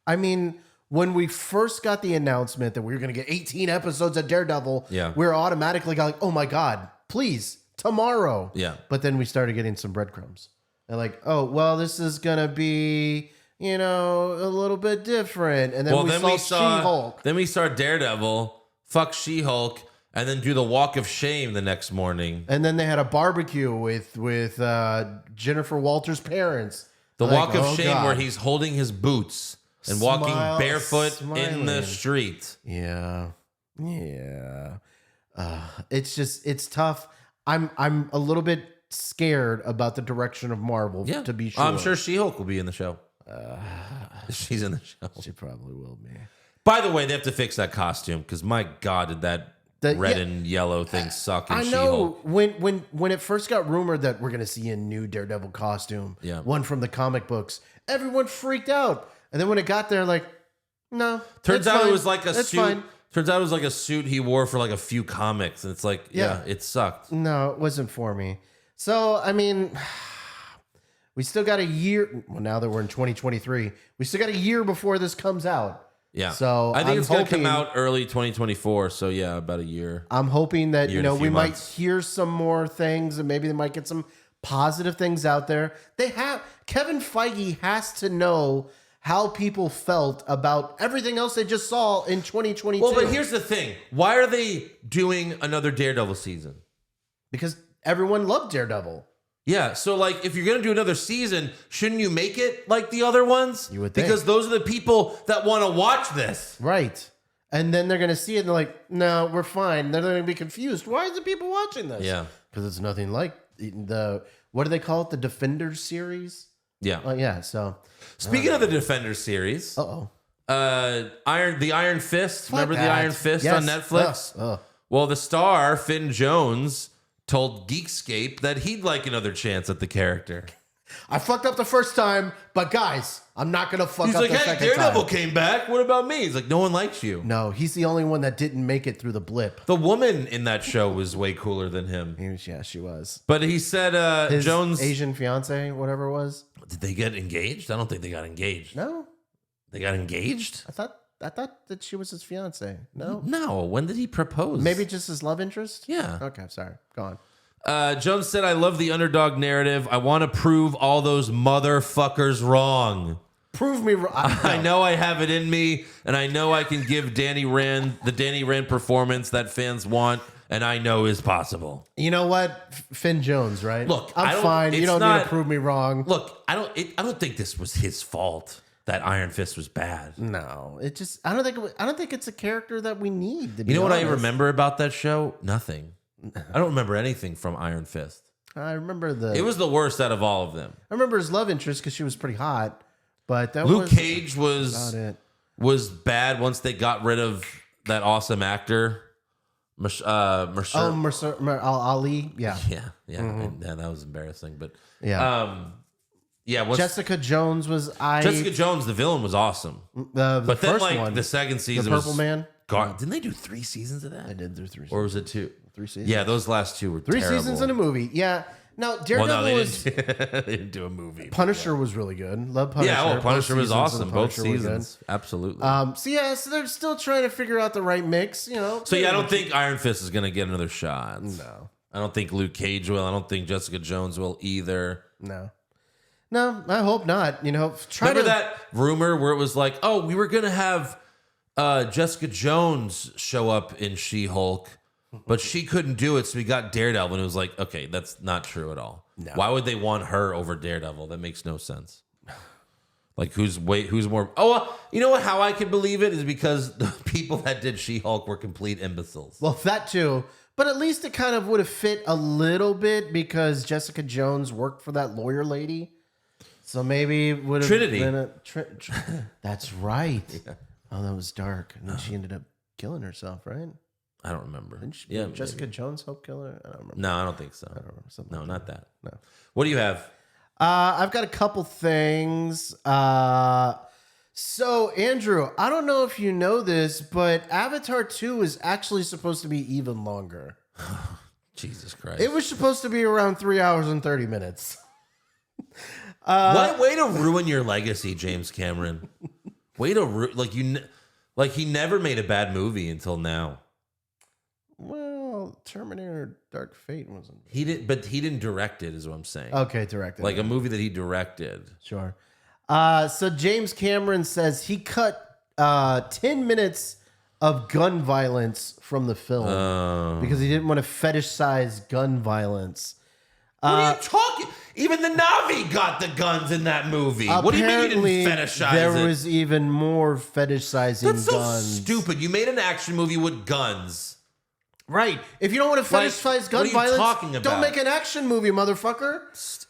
I mean, when we first got the announcement that we were going to get 18 episodes of Daredevil, Yeah. we were automatically like, oh my God, please, tomorrow. Yeah. But then we started getting some breadcrumbs. And like, oh, well, this is going to be, a little bit different. And then we saw She-Hulk. Then we saw Daredevil, fuck She-Hulk, and then do the Walk of Shame the next morning. And then they had a barbecue with Jennifer Walters' parents. The Like, Walk of oh, Shame God. where he's holding his boots and walking barefoot in the smiling. street. Yeah. It's tough. I'm a little bit scared about the direction of Marvel. Yeah, to be sure. I'm sure She-Hulk will be in the show. She's in the show. She probably will be. By the way, they have to fix that costume because my God, did that red and yellow thing suck in I She-Hulk. know when it first got rumored that we're gonna see a new Daredevil costume, one from the comic books, everyone freaked out. And then when it got there, like, no. Turns out it was like a It's suit. fine. Turns out it was like a suit he wore for like a few comics, and it's like, yeah, it sucked. No, it wasn't for me. So, I mean, we still got a year. Well, now that we're in 2023, we still got a year before this comes out. Yeah. So I think it's going to come hoping- out early 2024. So yeah, about a year. I'm hoping that, Year and a we few might months. hear some more things and maybe they might get some positive things out there. Kevin Feige has to know how people felt about everything else they just saw in 2022. Well, but here's the thing: why are they doing another Daredevil season? because everyone loved Daredevil. Yeah, so like if you're gonna do another season, shouldn't you make it like the other ones? You would think. Because those are the people that want to watch this. Right. And then they're going to see it and they're like, no, we're fine. Then they're going to be confused. Why is the people watching this? Yeah. Because it's nothing like what do they call it? The Defenders series? Yeah. Yeah. So, Speaking of the Defenders series, the Iron Fist. Remember the that. Iron Fist Yes. on Netflix? Well, the star Finn Jones told Geekscape that he'd like another chance at the character. I fucked up the first time, but guys, I'm not going to fuck He's up like, the hey, second Daredevil time. came back. What about me? He's like, no one likes you. No, he's the only one that didn't make it through the blip. The woman in that show was way cooler than him. Yeah, she was. But he said His Jones... Asian fiance, whatever it was. Did they get engaged? I don't think they got engaged. No, They got engaged? I thought that she was his fiance. No, No. When did he propose? maybe just his love interest. Yeah. Okay, sorry. Go on. Jones said, I love the underdog narrative. I want to prove all those motherfuckers wrong. Prove me wrong. I know I have it in me, and I know I can give the Danny Rand performance that fans want, and I know is possible. You know what? Finn Jones, right? Look, I I'm don't- fine. You it's don't need not- to prove me wrong. Look, I don't think this was his fault that Iron Fist was bad. No, it just I don't think it's a character that we need. To be You know what I honest. remember about that show? Nothing. I don't remember anything from Iron Fist. I remember It was the worst out of all of them. I remember his love interest because she was pretty hot, but that Luke was Cage about it. was bad once they got rid of that awesome actor. Mercer. Ali, yeah, Yeah, that was embarrassing. But yeah. once Jessica Jones was Jessica Jones, the villain, was awesome. the But then, first like one, the second season, the Purple was Man. gone. Didn't they do 3 seasons of that? I did. There's 3 Or was it 2? 3 seasons. Yeah, those last 2 were 3 terrible. seasons in a movie. Yeah. No, Well, Daredevil no, they was didn't, they didn't do a movie. Punisher was really good. Love Punisher. Yeah, Both Punisher was seasons of awesome. Both Punisher were good. seasons, absolutely. So they're still trying to figure out the right mix. So yeah, I don't think Iron Fist is going to get another shot. No. I don't think Luke Cage will. I don't think Jessica Jones will either. No, I hope not. Remember that rumor where it was like, oh, we were going to have Jessica Jones show up in She-Hulk, but she couldn't do it, so we got Daredevil. And it was like, okay, that's not true at all. No. Why would they want her over Daredevil? That makes no sense. Like, who's more... Oh, you know what? How I can believe it is because the people that did She-Hulk were complete imbeciles. Well, that too. But at least it kind of would have fit a little bit because Jessica Jones worked for that lawyer lady. So maybe it would have been a... That's right. Yeah. Oh, that was dark. And then she ended up killing herself, right? I don't remember. Did Jessica Jones help kill her? I don't remember. No, I don't think so. I don't remember. Something no, like not that. No. What do you have? I've got a couple things. So, Andrew, I don't know if you know this, but Avatar 2 is actually supposed to be even longer. Jesus Christ. It was supposed to be around 3 hours and 30 minutes. What way to ruin your legacy, James Cameron. Way to like he never made a bad movie until now. Well, Terminator Dark Fate wasn't. He didn't direct it, is what I'm saying. Okay, directed. Like a movie that he directed. Sure. So James Cameron says he cut 10 minutes of gun violence from the film because he didn't want to fetishize gun violence. What are you talking? Even the Na'vi got the guns in that movie. What do you mean you didn't fetishize there it? was even more fetishizing That's so guns. stupid. You made an action movie with guns. Right. If you don't want to fetishize gun violence, don't make an action movie, motherfucker.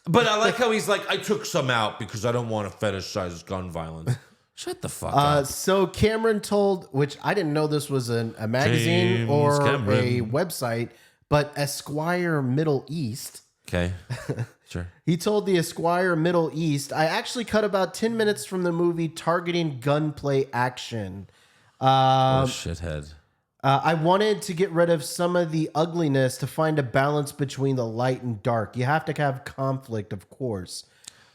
But I like how he's like, I took some out because I don't want to fetishize gun violence. Shut the fuck up. So Cameron told, which I didn't know this was a magazine James or Cameron. a website, but Esquire Middle East. Okay. Sure. He told the Esquire Middle East, I actually cut about 10 minutes from the movie targeting gunplay action. Shithead. I wanted to get rid of some of the ugliness to find a balance between the light and dark. You have to have conflict, of course.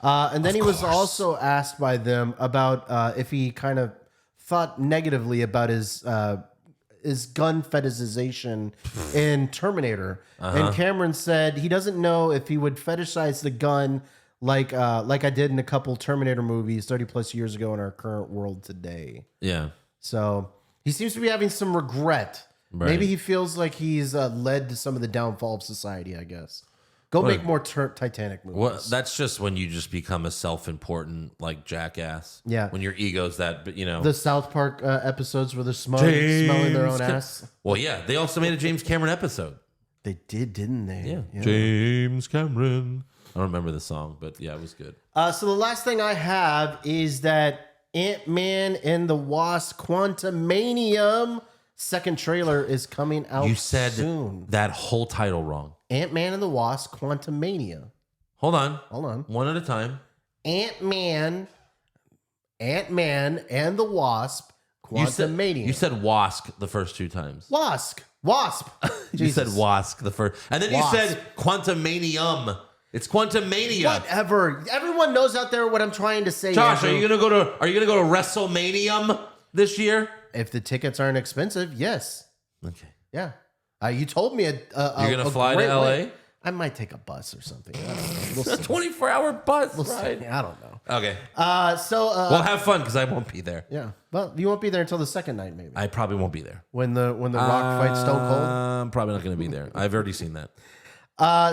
And then he was also asked by them about if he kind of thought negatively about his gun fetishization in Terminator. And Cameron said he doesn't know if he would fetishize the gun like I did in a couple Terminator movies 30 plus years ago in our current world today. Yeah. So he seems to be having some regret. Right. Maybe he feels like he's led to some of the downfall of society, I guess. Go make more Titanic movies. Well, that's just when you just become a self-important, like, jackass. Yeah. When your ego's that, but you know. The South Park episodes where they're smelling their own ass. Well, yeah. They also made a James Cameron episode. They did, didn't they? Yeah. James Cameron. I don't remember the song, but yeah, it was good. So the last thing I have is that Ant-Man and the Wasp Quantumanium second trailer is coming out soon. You said that whole title wrong. Ant-Man and the Wasp Quantumania. Hold on. One at a time. Ant-Man and the Wasp Quantumania. You said Wask the first two times. Wasp. You said Wask the first. And then you said Quantumanium. It's Quantumania. Whatever. Everyone knows out there what I'm trying to say. Josh, Andrew. are you gonna go to WrestleManium this year? If the tickets aren't expensive, yes. Okay. Yeah. You told me you're gonna fly to LA? Way. I might take a bus or something. I don't know. We'll a 24-hour bus, right? I don't know. Okay. Well, have fun because I won't be there. Yeah. Well, you won't be there until the second night, maybe. I probably won't be there. When the Rock fights Stone Cold? I'm probably not going to be there. I've already seen that.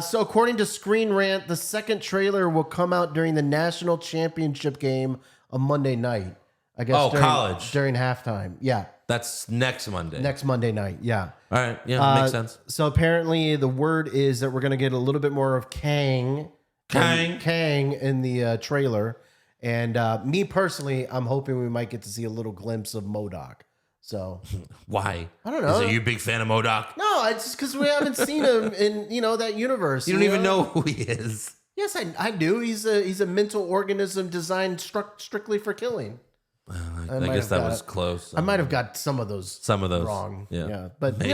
So according to Screen Rant, the second trailer will come out during the national championship game on Monday night. I guess college. During halftime. Yeah. That's next Monday. Next Monday night. Yeah. All right. Yeah, makes sense. So apparently the word is that we're going to get a little bit more of Kang in the trailer. And me personally, I'm hoping we might get to see a little glimpse of MODOK. So why? I don't know. Are you a big fan of MODOK? No, it's just because we haven't seen him in that universe. You don't even know who he is. Yes, I do. He's a mental organism designed strictly for killing. I guess that was close. I might have got some of those wrong. Yeah. But maybe.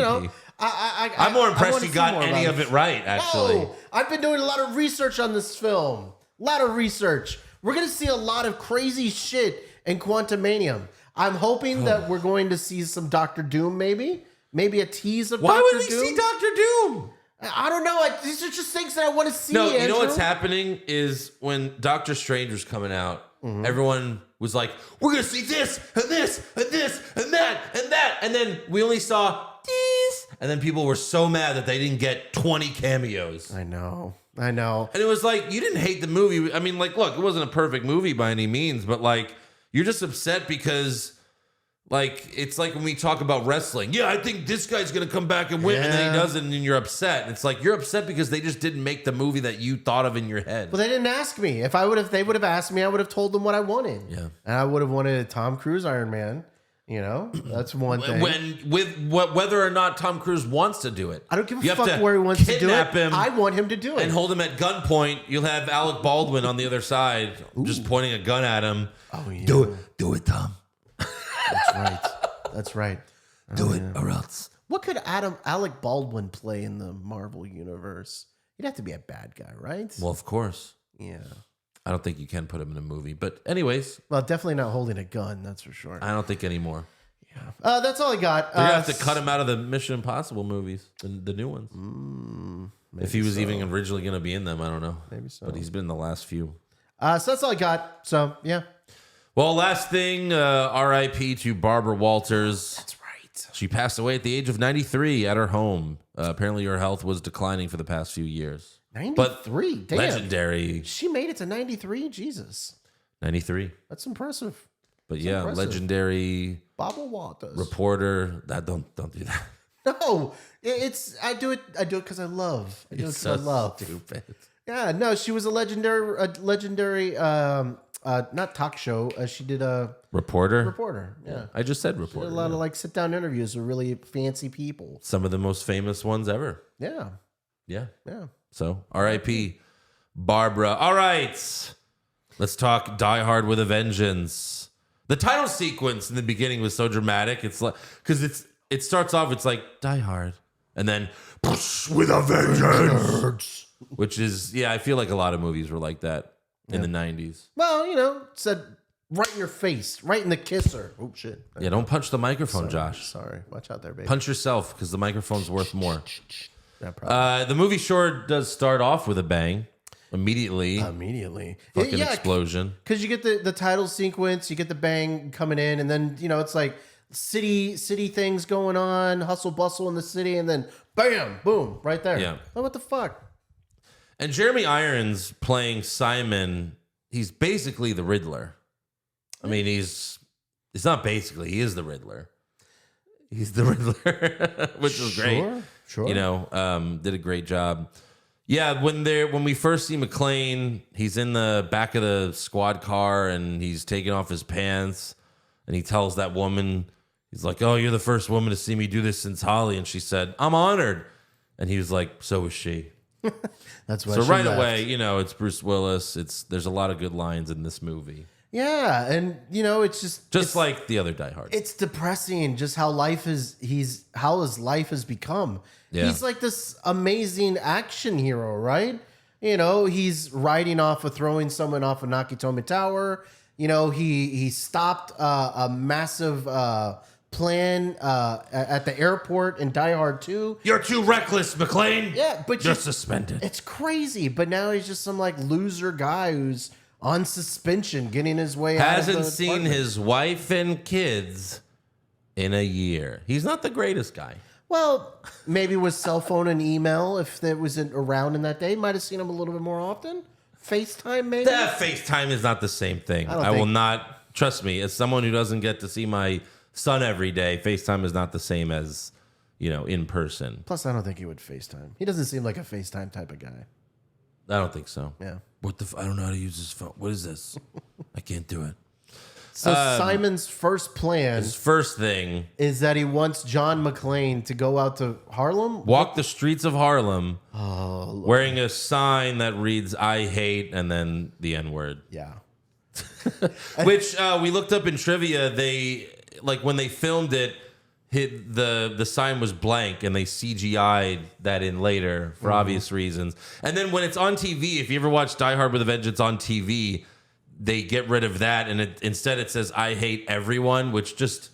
I'm more impressed you got any of it right, actually. No, I've been doing a lot of research on this film. A lot of research. We're going to see a lot of crazy shit in Quantumanium. I'm hoping that we're going to see some Doctor Doom, maybe a tease of Doctor Doom. Why would we see Doctor Doom? I don't know. These are just things that I want to see. No, Andrew. you know what's happening is when Doctor Strange was coming out, everyone was like, we're going to see this, and this, and this, and that, and that. And then we only saw this. And then people were so mad that they didn't get 20 cameos. I know. And it was like, you didn't hate the movie. I mean, like, look, it wasn't a perfect movie by any means, but like, you're just upset because Like, it's like when we talk about wrestling. Yeah, I think this guy's going to come back and win. And then he doesn't, and you're upset. And it's like, you're upset because they just didn't make the movie that you thought of in your head. Well, they didn't ask me. They would have asked me, I would have told them what I wanted. Yeah. And I would have wanted a Tom Cruise Iron Man. You know, that's one thing. Whether or not Tom Cruise wants to do it. I don't give a fuck where he wants to do it. Him I want him to do it. And hold him at gunpoint. You'll have Alec Baldwin on the other side just pointing a gun at him. Oh, yeah. Do it, Tom. That's right. Do it or else. What could Alec Baldwin play in the Marvel universe? He'd have to be a bad guy, right? Well, of course. Yeah. I don't think you can put him in a movie. But anyways. Well, definitely not holding a gun, that's for sure. I don't think anymore. Yeah. That's all I got. They're going to have to cut him out of the Mission Impossible movies, the new ones. If he was even originally going to be in them, I don't know. Maybe so. But he's been in the last few. So that's all I got. So, yeah. Well, last thing, R.I.P. to Barbara Walters. That's right. She passed away at the age of 93 at her home. Apparently, her health was declining for the past few years. 93? Damn. Legendary. She made it to 93? Jesus. 93. That's impressive. But That's impressive. Legendary Barbara Walters. Reporter. Don't do that. No, I do it because I love. I do it because I love. Stupid. Yeah, no, she was a legendary, not talk show. She did a Reporter. Yeah, I just said she reporter. did a lot of like sit down interviews with really fancy people. Some of the most famous ones ever. Yeah. Yeah. Yeah. So R.I.P. Barbara. All right. Let's talk Die Hard with a Vengeance. The title sequence in the beginning was so dramatic. It's like, because it starts off, it's like Die Hard, and then with a vengeance, which is, I feel like a lot of movies were like that in the 90s. Well, said right in your face, right in the kisser. Oh shit! Yeah, don't punch the microphone, Josh. Sorry, watch out there, baby. Punch yourself because the microphone's worth more. Yeah, the movie sure does start off with a bang. Immediately. Fucking explosion. Because you get the title sequence, you get the bang coming in, and then, it's like city things going on, hustle bustle in the city, and then bam, boom, right there. Yeah. Oh, what the fuck? And Jeremy Irons playing Simon, he's basically the Riddler. I mean, he's not basically, he is the Riddler. He's the Riddler, which is great. Sure. Did a great job. Yeah, when we first see McClane, he's in the back of the squad car and he's taking off his pants and he tells that woman, he's like, "Oh, you're the first woman to see me do this since Holly." And she said, "I'm honored." And he was like, "So is she." That's why. So right away, it's Bruce Willis. There's a lot of good lines in this movie. Yeah, and it's just like the other Die Hard. It's depressing just how how his life has become. Yeah. He's like this amazing action hero, right? He's riding off of throwing someone off of Nakatomi Tower. He stopped a massive plan at the airport in Die Hard 2. You're too reckless, McClane. Yeah, but you're suspended. It's crazy, but now he's just some like loser guy who's on suspension, getting his way out of the Hasn't seen apartment. his wife and kids in a year. He's not the greatest guy. Well, maybe with cell phone and email, if that wasn't around in that day, might have seen him a little bit more often. FaceTime, maybe? That FaceTime is not the same thing. I will not, trust me, as someone who doesn't get to see my son every day, FaceTime is not the same as, in person. Plus, I don't think he would FaceTime. He doesn't seem like a FaceTime type of guy. I don't think so. Yeah. I don't know how to use this phone. What is this? I can't do it. So Simon's first plan, his first thing, is that he wants John McClane to go out to Harlem, walk the streets of Harlem, wearing a sign that reads "I hate" and then the N-word. Yeah. Which we looked up in trivia. They when they filmed it, the sign was blank and they CGI'd that in later for obvious reasons. And then when it's on TV, if you ever watch Die Hard with a Vengeance on TV, they get rid of that and instead it says "I hate everyone," which just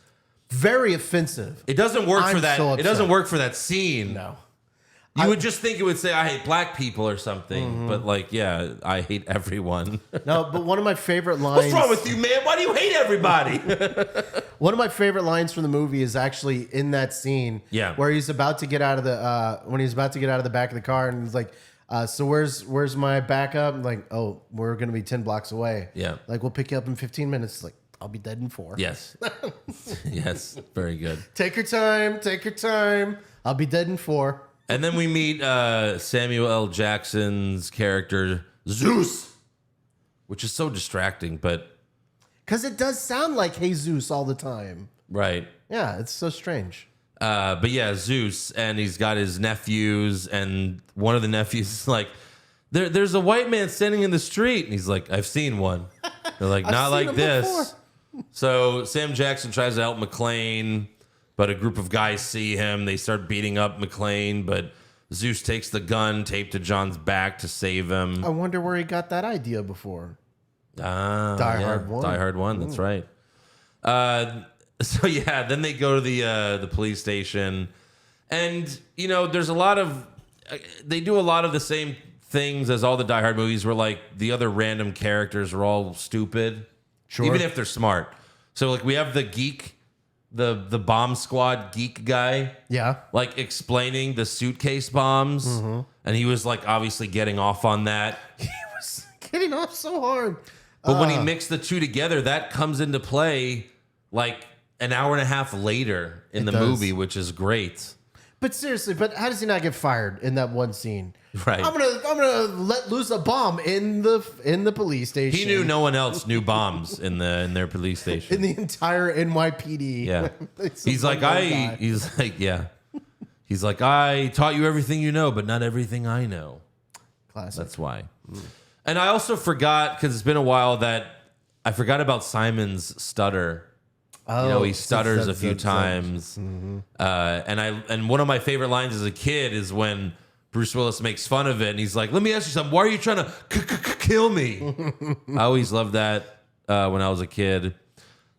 very offensive. It doesn't work for that. So it doesn't work for that scene. No. You would just think it would say "I hate black people" or something, but I hate everyone. No, but one of my favorite lines. What's wrong with you, man? Why do you hate everybody? One of my favorite lines from the movie is actually in that scene. Yeah. Where he's about to get out of the back of the car and he's like, "So where's my backup?" I'm like, "Oh, we're gonna be 10 blocks away." Yeah. Like, we'll pick you up in 15 minutes. Like, I'll be dead in 4. Yes. Yes. Very good. Take your time. Take your time. I'll be dead in 4. And then we meet Samuel L. Jackson's character, Zeus, which is so distracting, but... Because it does sound like Jesus all the time. Right. Yeah, it's so strange. But yeah, Zeus, and he's got his nephews, and one of the nephews is like, there's a white man standing in the street. And he's like, I've seen one. They're like, not like this. Before. So Sam Jackson tries to help McClane, but a group of guys see him. They start beating up McClane, but Zeus takes the gun taped to John's back to save him. I wonder where he got that idea before. Die Hard 1. Die Hard 1, that's right. So yeah, then they go to the police station, and you know, there's a lot of they do a lot of the same things as all the Die Hard movies, where like the other random characters are all stupid, even if they're smart. So like we have the geek, the bomb squad geek guy, like explaining the suitcase bombs, and he was like obviously getting off on that. He was getting off so hard. But when he mixed the two together, that comes into play like an hour and a half later in the movie, which is great. But seriously, how does he not get fired in that one scene? Right. I'm gonna let loose a bomb in the police station. He knew no one else knew bombs in their police station. In the entire NYPD. Yeah. He's like, I taught you everything you know, but not everything I know. Classic. That's why. And I also forgot, because it's been a while, that I forgot about Simon's stutter. Oh, you know, he stutters a few times. And one of my favorite lines as a kid is when Bruce Willis makes fun of it, and he's like, let me ask you something. Why are you trying to kill me? I always loved that when I was a kid.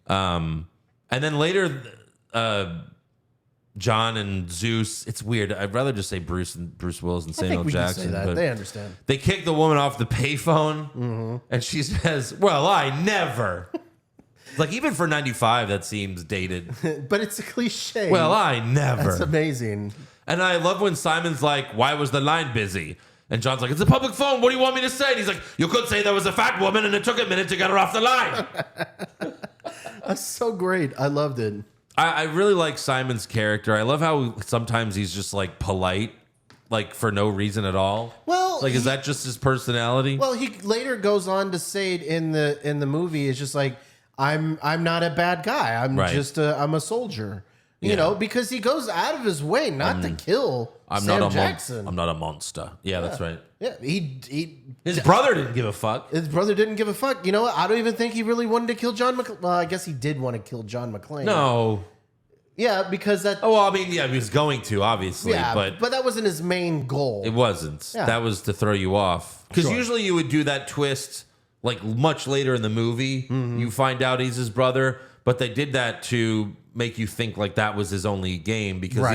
And then later, John and Zeus. It's weird. I'd rather just say Bruce Willis and Samuel Jackson. Can say that. They understand. They kick the woman off the payphone, and she says, well, I never... Like, even for 95, that seems dated. But it's a cliche. Well, I never. That's amazing. And I love when Simon's like, why was the line busy? And John's like, it's a public phone. What do you want me to say? And he's like, you could say there was a fat woman and it took a minute to get her off the line. That's so great. I loved it. I really like Simon's character. I love how sometimes he's just like polite, like for no reason at all. Well, like, is that just his personality? Well, he later goes on to say it in the movie. It's just like, I'm not a bad guy. I'm a soldier. You know, because he goes out of his way not to kill Sam Jackson. I'm not a monster. Yeah, that's right. Yeah, his brother didn't give a fuck. His brother didn't give a fuck. You know what? I don't even think he really wanted to kill John McClane. Well, I guess he did want to kill John McClane. No. Yeah, because that... Oh, well, I mean, yeah, he was going to, obviously. Yeah, but that wasn't his main goal. It wasn't. Yeah. That was to throw you off. Because usually you would do that twist... Like much later in the movie, you find out he's his brother, but they did that to make you think like that was his only game, because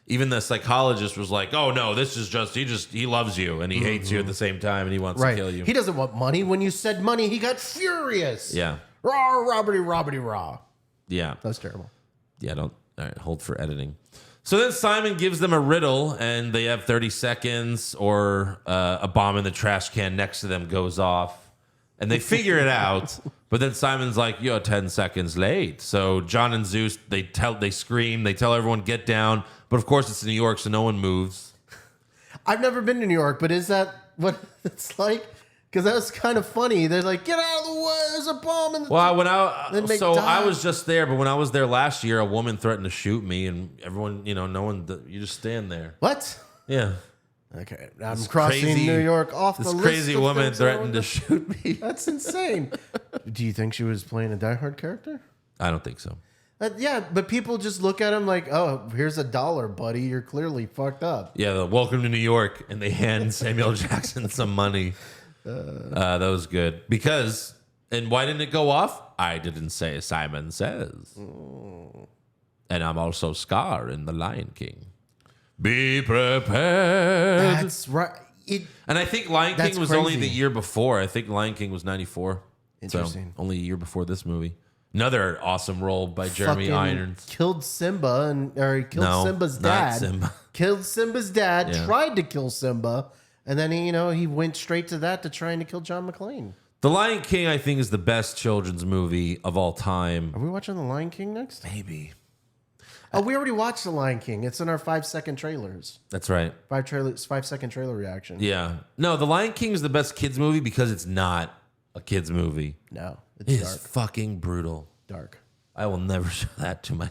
even the psychologist was like, "Oh no, this is just he loves you and he hates you at the same time and he wants to kill you." He doesn't want money. When you said money, he got furious. Yeah, raw, robbity, raw. Yeah, that's terrible. Yeah, all right, hold for editing. So then Simon gives them a riddle, and they have 30 seconds, or a bomb in the trash can next to them goes off. And they figure it out, but then Simon's like, you're 10 seconds late. So John and Zeus, they scream, they tell everyone, get down. But of course it's New York, so no one moves. I've never been to New York, but is that what it's like? Because that was kind of funny. They're like, get out of the way, there's a bomb in the... Well, I was just there, but when I was there last year, a woman threatened to shoot me, and everyone, no one, you just stand there. What? Yeah. Okay, I'm crossing New York off the list. This crazy woman threatened to shoot me. That's insane. Do you think she was playing a Die Hard character? I don't think so. Yeah, but people just look at him like, oh, here's $1, buddy. You're clearly fucked up. Yeah, welcome to New York. And they hand Samuel Jackson some money. That was good. Because, and why didn't it go off? I didn't say, Simon says. And I'm also Scar in The Lion King. Be prepared. That's right. And I think Lion King was only the year before. I think Lion King was 94. Interesting. So only a year before this movie. Another awesome role by Jeremy Irons. Killed Simba, Simba's dad. Not Simba. Killed Simba's dad. Yeah. Tried to kill Simba, and then he went straight to that to trying to kill John McClane. The Lion King, I think, is the best children's movie of all time. Are we watching The Lion King next? Maybe. Oh, we already watched The Lion King. It's in our 5-second trailers. That's right. 5-second trailer reaction. Yeah. No, The Lion King is the best kids movie because it's not a kids movie. No, It's dark. fucking brutal. Dark. I will never show that to my.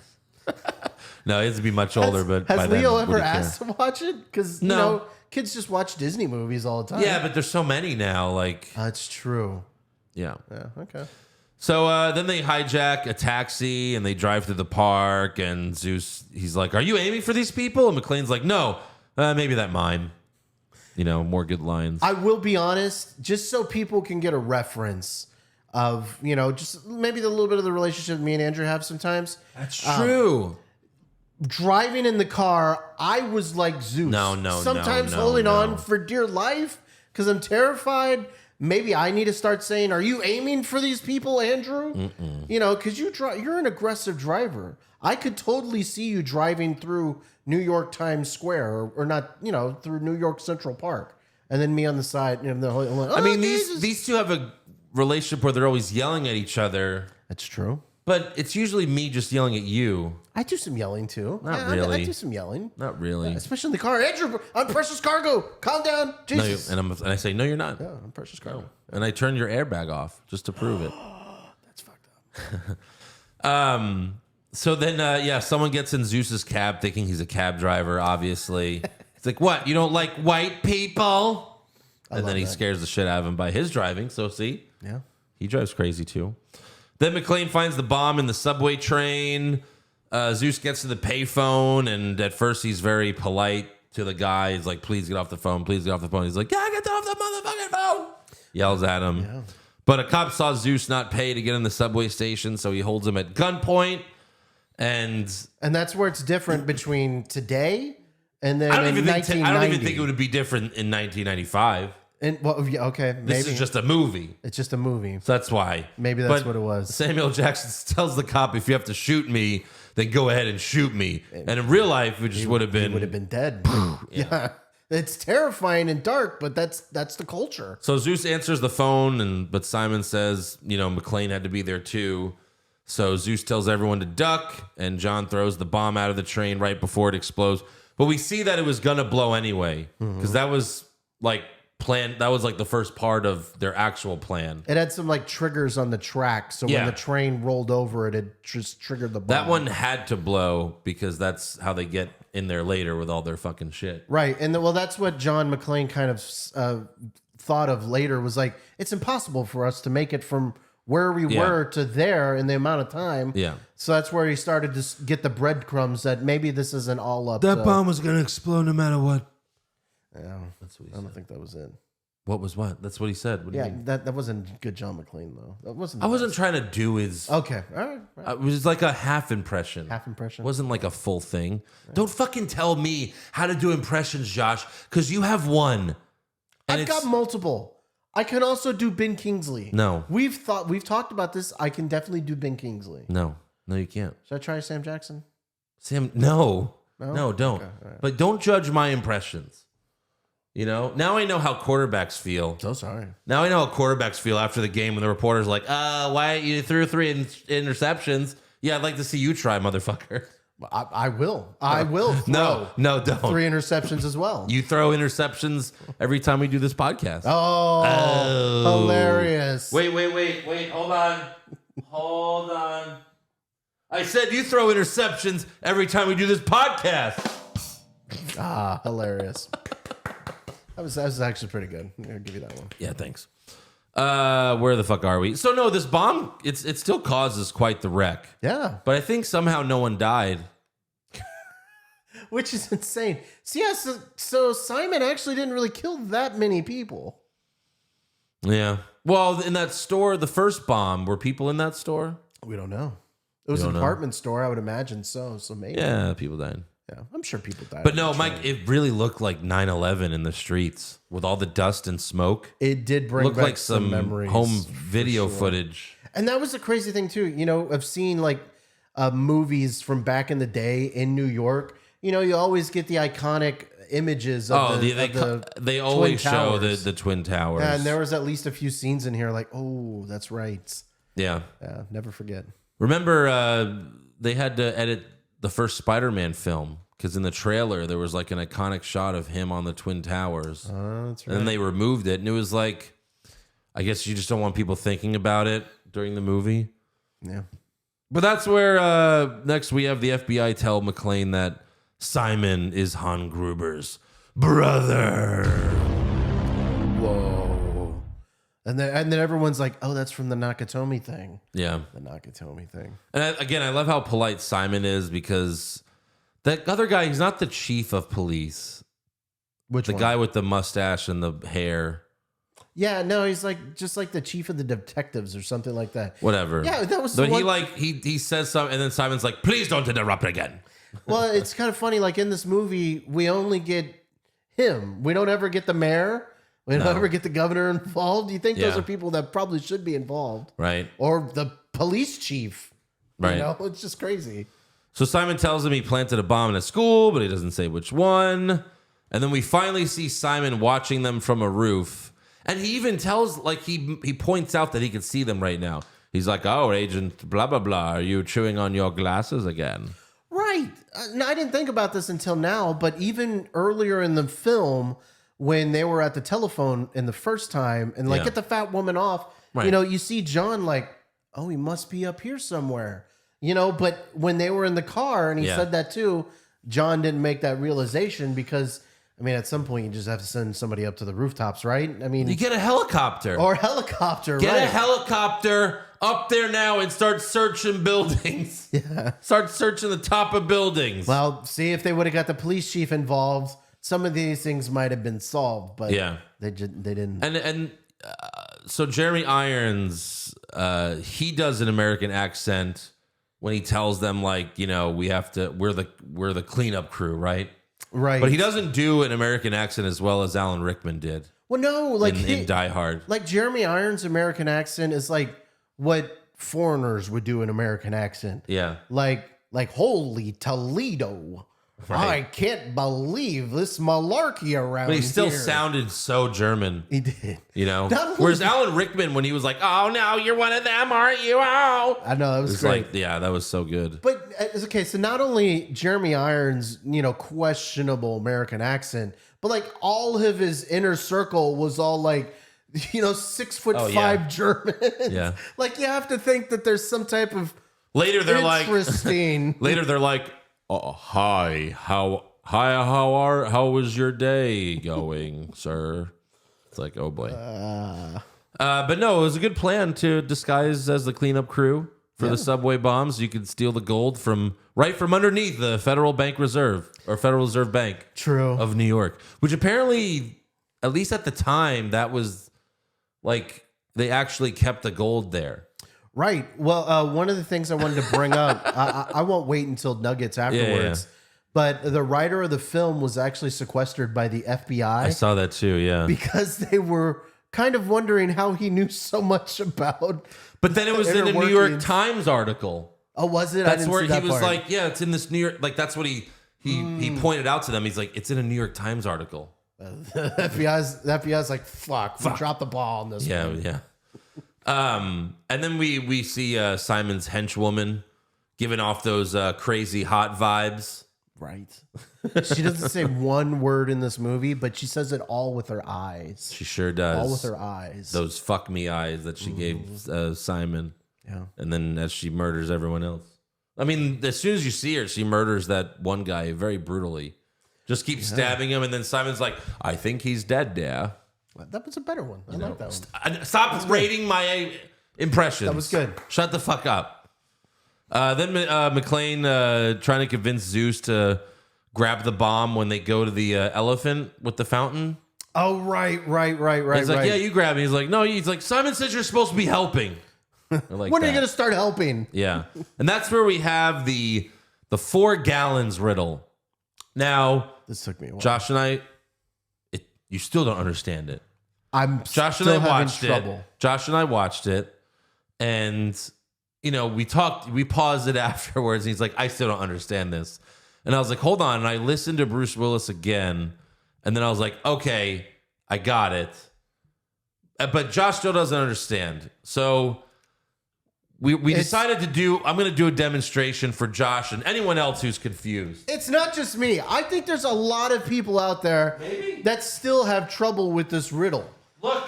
No, he has to be much older. But has by Leo then, ever asked to watch it? Because No. kids just watch Disney movies all the time. Yeah, but there's so many now. Like, That's true. yeah. Yeah. Okay. So then they hijack a taxi and they drive through the park. And Zeus, he's like, "Are you aiming for these people?" And McClane's like, "No, maybe that mime." More good lines. I will be honest, just so people can get a reference of, just maybe the little bit of the relationship me and Andrew have sometimes. That's true. Driving in the car, I was like Zeus. Sometimes holding on for dear life because I'm terrified. Maybe I need to start saying, "Are you aiming for these people, Andrew?" Because you're an aggressive driver. I could totally see you driving through New York Times Square or not, through New York Central Park, and then me on the side. These two have a relationship where they're always yelling at each other. That's true. But it's usually me just yelling at you. I do some yelling too. Not really. I do some yelling. Not really. Especially in the car. Andrew, I'm precious cargo. Calm down. Jesus. And I say, "No, you're not." Yeah, I'm precious cargo. And I turn your airbag off just to prove it. That's fucked up. So then, someone gets in Zeus's cab thinking he's a cab driver, obviously. It's like, "What? You don't like white people?" And then he scares the shit out of him by his driving. So see? Yeah. He drives crazy too. Then McClane finds the bomb in the subway train. Zeus gets to the payphone, and at first he's very polite to the guy. He's like, "Please get off the phone. Please get off the phone." He's like, "Yeah, get off the motherfucking phone." Yells at him. Yeah. But a cop saw Zeus not pay to get in the subway station, so he holds him at gunpoint. And that's where it's different between today and then I don't even think it would be different in 1995. And okay, maybe This is just a movie. It's just a movie. So that's why. Maybe that's what it was. Samuel Jackson tells the cop, "If you have to shoot me, then go ahead and shoot me." And in real life, it just would have been... He would have been dead. Yeah. It's terrifying and dark, but that's the culture. So Zeus answers the phone, but Simon says, McClane had to be there too. So Zeus tells everyone to duck, and John throws the bomb out of the train right before it explodes. But we see that it was going to blow anyway, because that was like... That was like the first part of their actual plan. It had some like triggers on the track, so when the train rolled over it just triggered the bomb. That one had to blow because that's how they get in there later with all their fucking shit. Right, and that's what John McClane kind of thought of later, was like, it's impossible for us to make it from where we were to there in the amount of time. Yeah. So that's where he started to get the breadcrumbs that maybe this isn't all up. That bomb was going to explode no matter what. Yeah, that's what he said. I don't think that was it. What was what? That's what he said. What do you mean? That wasn't good John McClane, though. That wasn't. I wasn't trying to do his... Okay, all right. It was like a half impression. Half impression? It wasn't like a full thing. Right. Don't fucking tell me how to do impressions, Josh, because you have one. I've got multiple. I can also do Ben Kingsley. No. We've talked about this. I can definitely do Ben Kingsley. No, you can't. Should I try Sam Jackson? No, don't. Okay, right. But don't judge my impressions. Now I know how quarterbacks feel. So sorry. Now I know how quarterbacks feel after the game when the reporter's like, why you threw 3 interceptions? Yeah, I'd like to see you try, motherfucker. I will. I will. No, don't. 3 interceptions as well. You throw interceptions every time we do this podcast. Oh. Hilarious. Wait. Hold on. I said you throw interceptions every time we do this podcast. Hilarious. That was actually pretty good. I'll give you that one. Yeah, thanks. Where the fuck are we? So no, this bomb, it still causes quite the wreck. Yeah. But I think somehow no one died. Which is insane. So Simon actually didn't really kill that many people. Yeah. Well, in that store, the first bomb, were people in that store? We don't know. It was a department store, I would imagine so. So maybe. Yeah, people died. Yeah, I'm sure people died. But no, Mike, it really looked like 9/11 in the streets with all the dust and smoke. It did bring back like some memories. Home video footage. And that was the crazy thing too, of seeing like movies from back in the day in New York. You always get the iconic images of they always Twin show Towers. the Twin Towers. Yeah, and there was at least a few scenes in here like, oh, that's right. Yeah. Never forget. Remember, they had to edit the first Spider-Man film because in the trailer there was like an iconic shot of him on the Twin Towers. That's right. And then they removed it, and it was like, I guess you just don't want people thinking about it during the movie. Yeah. But that's where next we have the FBI tell McClane that Simon is Han Gruber's brother. Whoa. And then everyone's like, oh, that's from the Nakatomi thing. Yeah. The Nakatomi thing. And I love how polite Simon is because that other guy, he's not the chief of police. Which the one? guy with the mustache and the hair. Yeah, no, he's like just like the chief of the detectives or something like that. Whatever. Yeah, that was. But he says something, and then Simon's like, "Please don't interrupt again." Well, it's kind of funny. Like in this movie, we only get him. We don't ever get the mayor. We don't ever get the governor involved. You think those are people that probably should be involved, right? Or the police chief, right? You know, it's just crazy. So Simon tells him he planted a bomb in a school, but he doesn't say which one. And then we finally see Simon watching them from a roof. And he even tells, like, he points out that he can see them right now. He's like, oh, Agent blah, blah, blah. Are you chewing on your glasses again? Right. I didn't think about this until now, but even earlier in the film, when they were at the telephone in the first time and, like, get the fat woman off, you know, you see John like, oh, he must be up here somewhere. You know, but when they were in the car and he said that too, John didn't make that realization because... I mean, at some point, you just have to send somebody up to the rooftops, right? I mean... You get a helicopter. Or a helicopter, Get a helicopter up there now and start searching buildings. Yeah. Start searching the top of buildings. Well, see, if they would have got the police chief involved, some of these things might have been solved, but they didn't. And so Jeremy Irons, he does an American accent when he tells them, like, you know, we're the cleanup crew, right? Right. But he doesn't do an American accent as well as Alan Rickman did. Well, no, like in Die Hard. Like Jeremy Irons' American accent is like what foreigners would do an American accent. Yeah. Like holy Toledo. Right. I can't believe this malarkey around here. But he still sounded so German. He did. You know? Whereas Alan Rickman, when he was like, oh, no, you're one of them, aren't you? Oh. I know, that was great. Like, yeah, that was so good. But, okay, so not only Jeremy Irons, you know, questionable American accent, but like all of his inner circle was all like, you know, 6'5" Germans. Yeah. Like you have to think that there's some type of Later they're interesting. like, oh, hi, how was your day going, sir? It's like, oh boy. But no, it was a good plan to disguise as the cleanup crew for the subway bombs. You could steal the gold from underneath the Federal Reserve Bank. True. Of New York, which apparently, at least at the time, that was like they actually kept the gold there. Right. Well, one of the things I wanted to bring up, I won't wait until Nuggets afterwards, but the writer of the film was actually sequestered by the FBI. I saw that too, yeah. Because they were kind of wondering how he knew so much about. But then it was in a New York Times article. Oh, was it? That's where he was like, yeah, it's in this New York. Like, that's what he pointed out to them. He's like, it's in a New York Times article. The FBI's like, fuck. We dropped the ball on this one. Yeah. And then we see Simon's henchwoman giving off those crazy hot vibes. Right. She doesn't say one word in this movie, but she says it all with her eyes. She sure does. All with her eyes. Those fuck me eyes that she gave Simon. Yeah. And then as she murders everyone else. I mean, as soon as you see her, she murders that one guy very brutally. Just keeps stabbing him, and then Simon's like, I think he's dead, yeah. That was a better one. I like that one. Stop rating my impressions. That was good. Shut the fuck up. Then McClane trying to convince Zeus to grab the bomb when they go to the elephant with the fountain. Oh, right. He's like, yeah, you grab it. He's like, no. He's like, Simon says you're supposed to be helping. Like when are you going to start helping? Yeah. And that's where we have the 4 gallons riddle. Now, this took me a while. Josh and I, you still don't understand it. Josh and I watched it. Josh and I watched it, and you know, we paused it afterwards, and he's like, I still don't understand this. And I was like, hold on. And I listened to Bruce Willis again. And then I was like, okay, I got it. But Josh still doesn't understand. So we decided I'm going to do a demonstration for Josh and anyone else who's confused. It's not just me. I think there's a lot of people out there that still have trouble with this riddle. Look,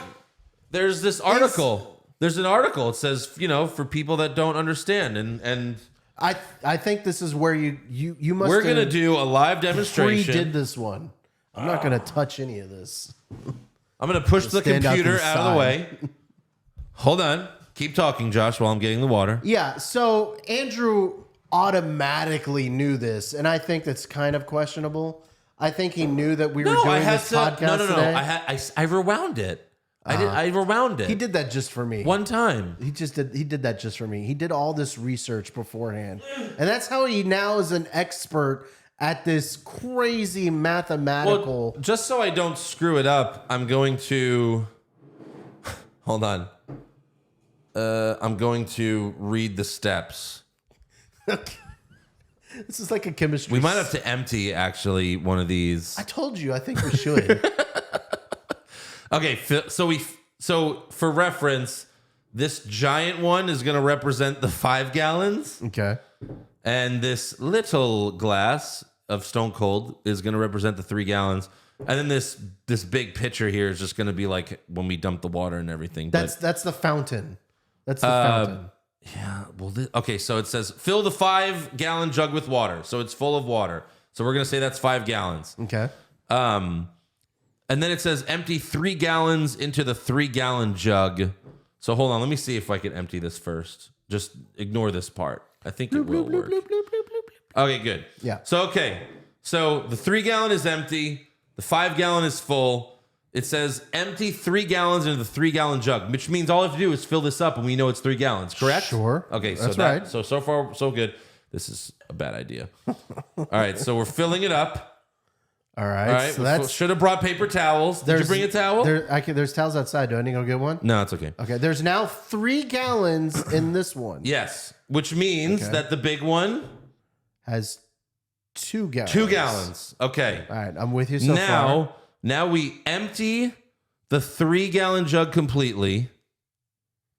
there's this article. There's an article. It says, for people that don't understand. And I think this is where you must. We're going to do a live demonstration. Did this one. I'm not going to touch any of this. I'm going to push the computer out of the way. Hold on. Keep talking, Josh, while I'm getting the water. Yeah, so Andrew automatically knew this, and I think that's kind of questionable. I think he knew that we were doing this podcast today. I rewound it. I rewound it. He did that just for me. One time. He did that just for me. He did all this research beforehand. And that's how he now is an expert at this crazy mathematical. Well, just so I don't screw it up, I'm going to hold on. I'm going to read the steps. This is like a chemistry. We might have to empty actually one of these. I told you. I think we should. Okay, so for reference, this giant one is going to represent the 5 gallons. Okay. And this little glass of Stone Cold is going to represent the 3 gallons. And then this big pitcher here is just going to be like when we dump the water and everything. That's the fountain. That's the fountain. Yeah. Well, okay. So it says fill the 5-gallon jug with water. So it's full of water. So we're going to say that's 5 gallons. Okay. And then it says empty 3 gallons into the 3-gallon jug. So hold on. Let me see if I can empty this first. Just ignore this part. I think it will work. Okay, good. Yeah. So, okay. So the 3-gallon is empty. The 5-gallon is full. It says empty 3 gallons into the 3-gallon jug, which means all I have to do is fill this up and we know it's 3 gallons, correct? Sure. Okay, so that's right. So far, so good. This is a bad idea. All right, so we're filling it up. All right. So that's should have brought paper towels. Did you bring a towel? There's towels outside. Do I need to go get one? No, it's okay. Okay, there's now 3 gallons in this one. Yes, which means that the big one has 2 gallons. 2 gallons. Okay. All right, I'm with you so far. Now we empty the 3-gallon jug completely.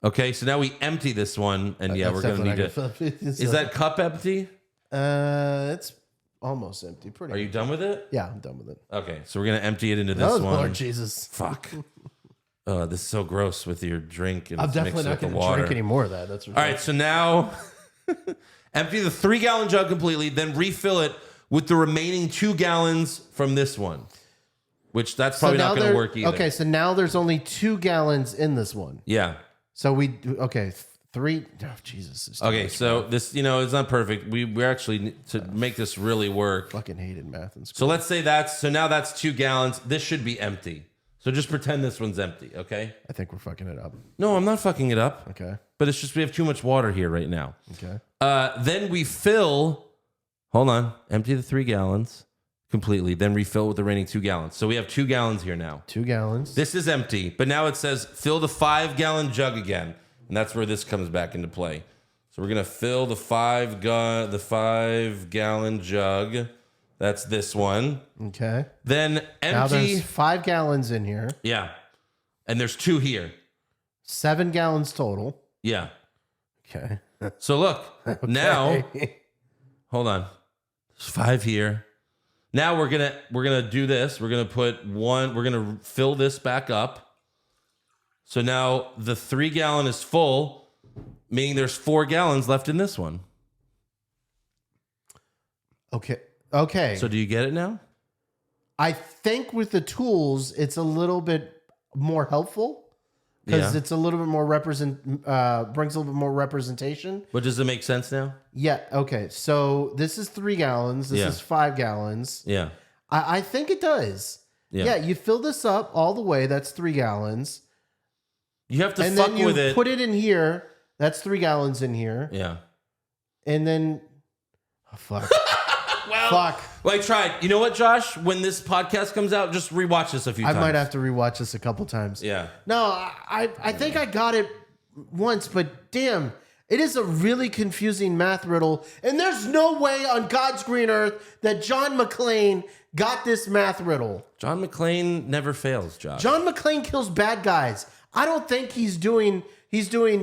Okay, so now we empty this one, and we're going to need to... Is that cup empty? It's almost empty. Are you done with it? Yeah, I'm done with it. Okay, so we're going to empty it into this one. Lord Jesus. Fuck. This is so gross with your drink. And I'm definitely not going to drink any more of that. That's all right, so now empty the 3-gallon jug completely, then refill it with the remaining 2 gallons from this one. Which that's probably not going to work either. Okay, so now there's only 2 gallons in this one. Yeah. So 3. Oh, Jesus. Okay, so this, it's not perfect. We're actually, to make this really work. Fucking hated math in school. So let's say now that's 2 gallons. This should be empty. So just pretend this one's empty, okay? I think we're fucking it up. No, I'm not fucking it up. Okay. But it's just we have too much water here right now. Okay. Then we empty the 3 gallons. Completely, then refill with the remaining 2 gallons. So we have 2 gallons here now. 2 gallons. This is empty, but now it says fill the 5-gallon jug again, and that's where this comes back into play. So we're gonna fill the 5-gallon jug. That's this one. Okay. Then empty. Now there's 5 gallons in here. Yeah, and there's 2 here. 7 gallons total. Yeah. Okay. So look, now, hold on. There's 5 here. Now we're gonna do this. We're gonna fill this back up. So now the 3-gallon is full, meaning there's 4 gallons left in this one. Okay. So do you get it now? I think with the tools, it's a little bit more helpful because it's a little bit more brings a little bit more representation. But does it make sense now? Yeah. Okay. So this is 3 gallons. This is 5 gallons. Yeah. I think it does. Yeah. You fill this up all the way. That's 3 gallons. You have to and fuck then you with it. Put it in here. That's 3 gallons in here. Yeah. And then, fuck. Fuck. Well, I tried. You know what, Josh? When this podcast comes out, just rewatch this a few times. I might have to rewatch this a couple times. Yeah. No, I think I got it once, but damn, It is a really confusing math riddle, and there's no way on God's green earth that John McClane got this math riddle. John McClane never fails, Josh. John McClane kills bad guys. I don't think he's doing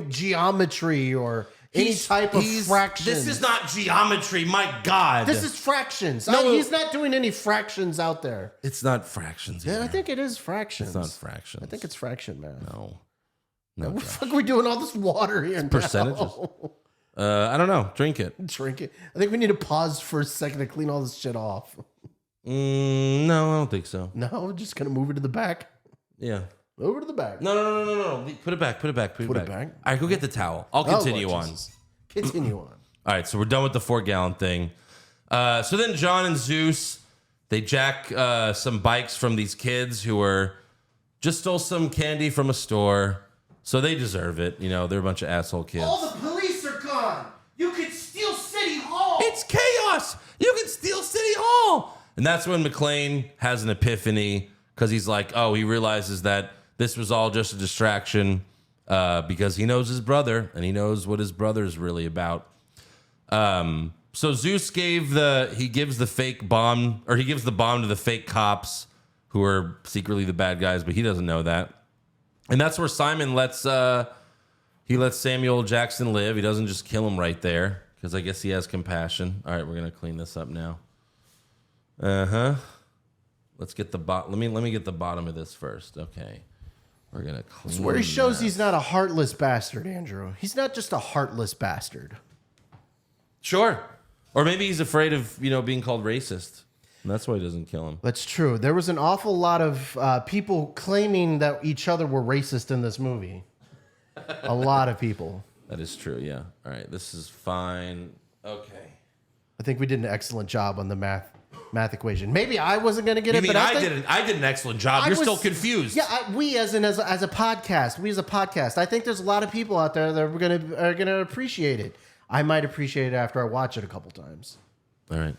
geometry or any type of fractions. This is not geometry, my God. This is fractions. No, He's not doing any fractions out there. It's not fractions. Yeah, either. I think it is fractions. It's not fractions. I think it's fraction, man. No. What the fuck are we doing all this water here now? Percentages. I don't know. Drink it. Drink it. I think we need to pause for a second to clean all this shit off. No, I don't think so. No, we're just gonna move it to the back. Yeah. Over to the back. No. Put it back. Put it back. Put it back. All right, go get the towel. I'll continue on. Jesus. Continue on. All right, so we're done with the 4-gallon thing. So then John and Zeus, they jack some bikes from these kids who were just stole some candy from a store. So they deserve it. You know, they're a bunch of asshole kids. All the police are gone. You can steal City Hall. It's chaos. You can steal City Hall. And that's when McClane has an epiphany because he's like, oh, he realizes that this was all just a distraction because he knows his brother and he knows what his brother's really about. So Zeus gives the fake bomb, or he gives the bomb to the fake cops who are secretly the bad guys, but he doesn't know that. And that's where Simon lets Samuel Jackson live. He doesn't just kill him right there because I guess he has compassion. All right, we're gonna clean this up now. Let's get the Let me get the bottom of this first. Okay, we're gonna clean. It's where he shows he's not a heartless bastard, Andrew. He's not just a heartless bastard. Sure, or maybe he's afraid of being called racist. And that's why he doesn't kill him. That's true. There was an awful lot of people claiming that each other were racist in this movie. A lot of people. That is true, yeah. All right, this is fine. Okay. I think we did an excellent job on the math equation. Maybe I wasn't going to get but I did an excellent job. You're still confused. Yeah, we as a podcast. We as a podcast. I think there's a lot of people out there that are gonna appreciate it. I might appreciate it after I watch it a couple times. All right.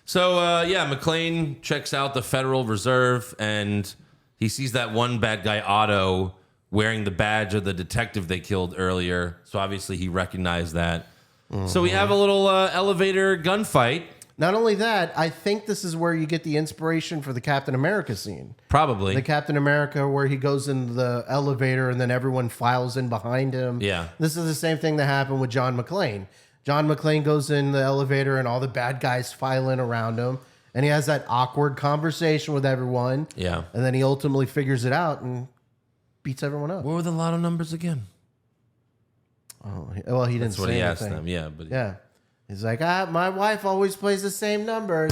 So, McClane checks out the Federal Reserve, and he sees that one bad guy, Otto, wearing the badge of the detective they killed earlier. So, obviously, he recognized that. Mm-hmm. So, we have a little elevator gunfight. Not only that, I think this is where you get the inspiration for the Captain America scene. Probably. The Captain America where he goes in the elevator and then everyone files in behind him. Yeah. This is the same thing that happened with John McClane. John McClane goes in the elevator and all the bad guys file in around him. And he has that awkward conversation with everyone. Yeah. And then he ultimately figures it out and beats everyone up. What were the lotto numbers again? Oh, well, he didn't say anything. That's what he asked them, yeah. But yeah. He's like, my wife always plays the same numbers.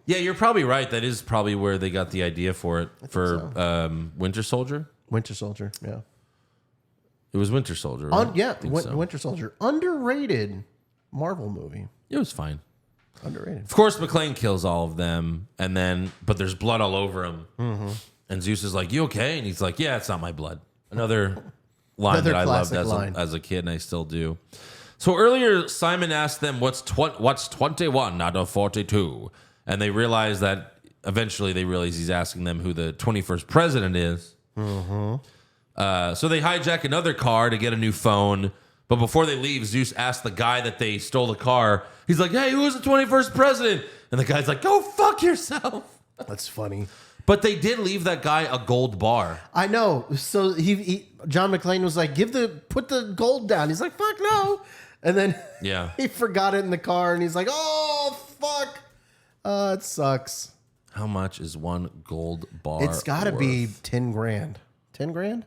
Yeah, you're probably right. That is probably where they got the idea for it. Winter Soldier? Winter Soldier, yeah. It was Winter Soldier, right? Winter Soldier. Underrated Marvel movie. It was fine. Underrated. Of course, McClane kills all of them, but there's blood all over him. Mm-hmm. And Zeus is like, "You okay?" And he's like, "Yeah, it's not my blood." Another line that I loved as a kid, and I still do. So earlier, Simon asked them, "What's 21 out of 42?" And they realize that eventually he's asking them who the 21st president is. Mm-hmm. So they hijack another car to get a new phone. But before they leave, Zeus asks the guy that they stole the car. He's like, "Hey, who is the 21st president?" And the guy's like, "Go fuck yourself." That's funny. But they did leave that guy a gold bar. I know. So John McClane was like, put the gold down. He's like, "Fuck no." And then he forgot it in the car and he's like, "Oh, fuck. It sucks." How much is one gold bar? It's got to be 10 grand. 10 grand?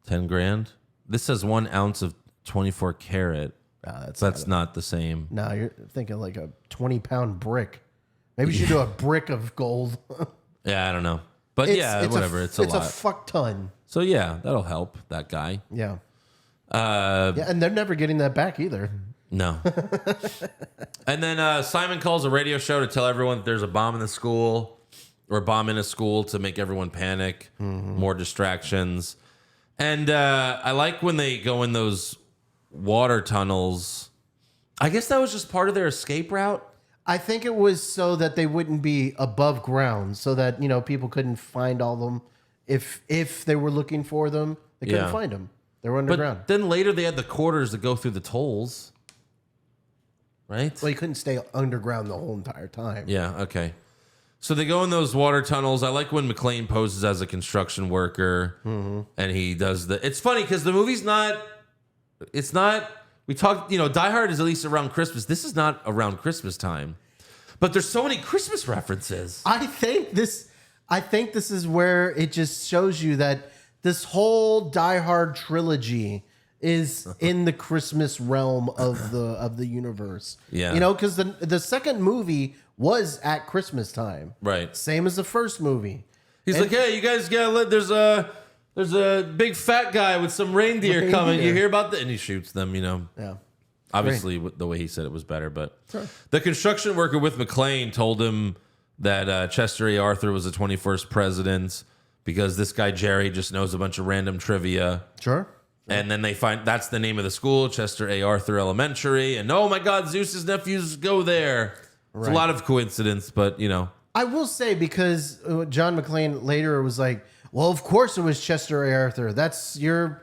10 grand? This says 1 ounce of 24 karat. That's not the same. No, you're thinking like a 20-pound brick. Maybe you should do a brick of gold. Yeah, I don't know. But whatever. It's a lot. It's a fuck ton. So yeah, that'll help that guy. Yeah. And they're never getting that back either. No. And then Simon calls a radio show to tell everyone that there's a bomb in the school, or a bomb in a school, to make everyone panic. Mm-hmm. More distractions. And I like when they go in those water tunnels. I guess that was just part of their escape route. I think it was so that they wouldn't be above ground, so that people couldn't find all of them. If they were looking for them, they couldn't find them. They were underground. But then later they had the quarters that go through the tolls. Right? Well, you couldn't stay underground the whole entire time. Yeah, okay. So they go in those water tunnels. I like when McClane poses as a construction worker, and he does the... It's funny because the movie's not... It's not... We talked... Die Hard is at least around Christmas. This is not around Christmas time. But there's so many Christmas references. I think this is where it just shows you that this whole Die Hard trilogy is in the Christmas realm of the universe. Yeah. Because the second movie was at Christmas time. Right. Same as the first movie. He's like, hey, you guys gotta let... There's a big fat guy with some reindeer coming. You hear about that? And he shoots them, Yeah. Obviously, the way he said it was better, but the construction worker with McClane told him that Chester A. Arthur was the 21st president because this guy Jerry just knows a bunch of random trivia. Sure. And then they find that's the name of the school, Chester A. Arthur Elementary. And oh my God, Zeus's nephews go there. It's a lot of coincidence, but I will say, because John McClane later was like, well, of course it was Chester A. Arthur. That's your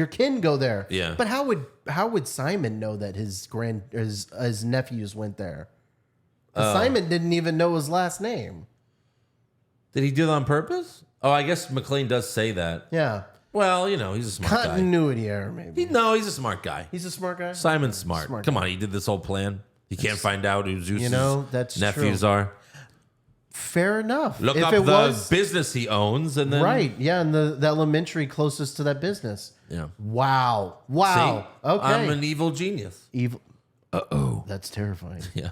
kin go there. Yeah. But how would Simon know that his nephews went there? Simon didn't even know his last name. Did he do that on purpose? Oh, I guess McClane does say that. Yeah. Well, he's a smart guy. Continuity error, maybe. He's a smart guy. He's a smart guy? Simon's smart. Come on, he did this whole plan. He can't find out who Zeus's that's nephews true. are. Fair enough. Look if up it the was, business he owns, and then yeah, and the elementary closest to that business. Yeah. Wow. See, Okay. I'm an evil genius. Evil. That's terrifying. Yeah.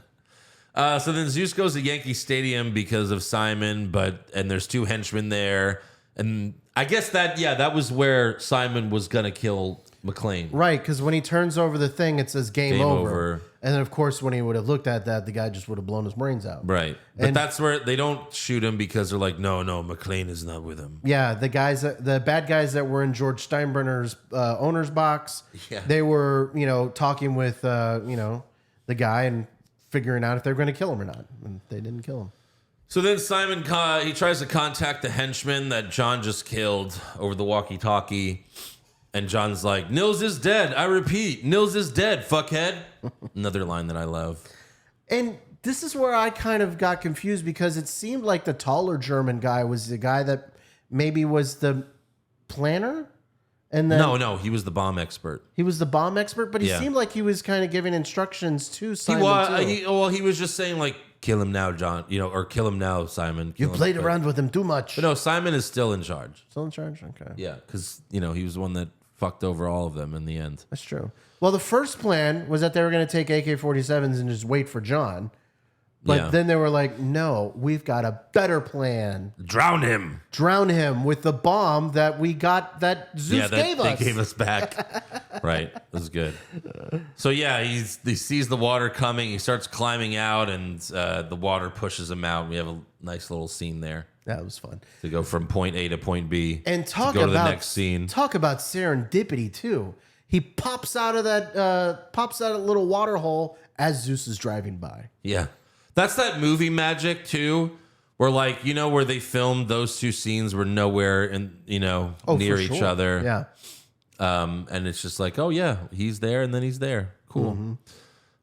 So then Zeus goes to Yankee Stadium because of Simon, and there's two henchmen there, and I guess that was where Simon was gonna kill McClane. Right, because when he turns over the thing, it says game over. over. And then, of course, when he would have looked at that, the guy just would have blown his brains out. Right. But And- that's where they don't shoot him because they're like, no, McClane is not with him. Yeah, the bad guys that were in George Steinbrenner's owner's box, Yeah. they were, talking with, the guy and figuring out if they're going to kill him or not. And they didn't kill him. So then Simon, he tries to contact the henchman that John just killed over the walkie-talkie. And John's like, Nils is dead. I repeat, Nils is dead, fuckhead. Another line that I love. And this is where I kind of got confused because it seemed like the taller German guy was the guy that maybe was the planner. And then No, he was the bomb expert. he was the bomb expert, but he Yeah. seemed like he was kind of giving instructions to He Simon was. too. He was just saying like, kill him now, John. Or kill him now, Simon. You Kill him. played But- around with him too much. But no, Simon is still in charge. Still in charge? Okay. Yeah, because he was the one that fucked over all of them in the end. That's true. Well, the first plan was that they were going to take AK-47s and just wait for John. But Yeah. then they were like, no, we've got a better plan. Drown him. Drown him with the bomb that we got that Zeus That gave us. they gave us back. Right, that was good. So yeah, he sees the water coming. He starts climbing out, and the water pushes him out. We have a nice little scene there That was fun. to go from point A to point B. And talk to go about to the next scene. Talk about serendipity too. He pops out of that little water hole as Zeus is driving by. Yeah, that's that movie magic too, where where they filmed those two scenes were nowhere and near for each sure. other. Yeah. And it's just like, oh yeah, he's there and then he's there. Cool.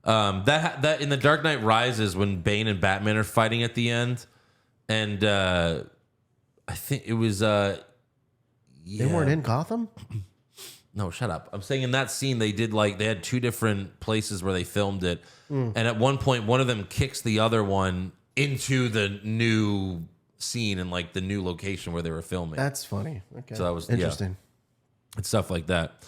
That in The Dark Knight Rises when Bane and Batman are fighting at the end, and I think it was They weren't in Gotham? No, shut up. I'm saying in that scene they had two different places where they filmed it, and at one point one of them kicks the other one into the new scene and the new location where they were filming. That's funny. Okay. So that was interesting. And stuff like that.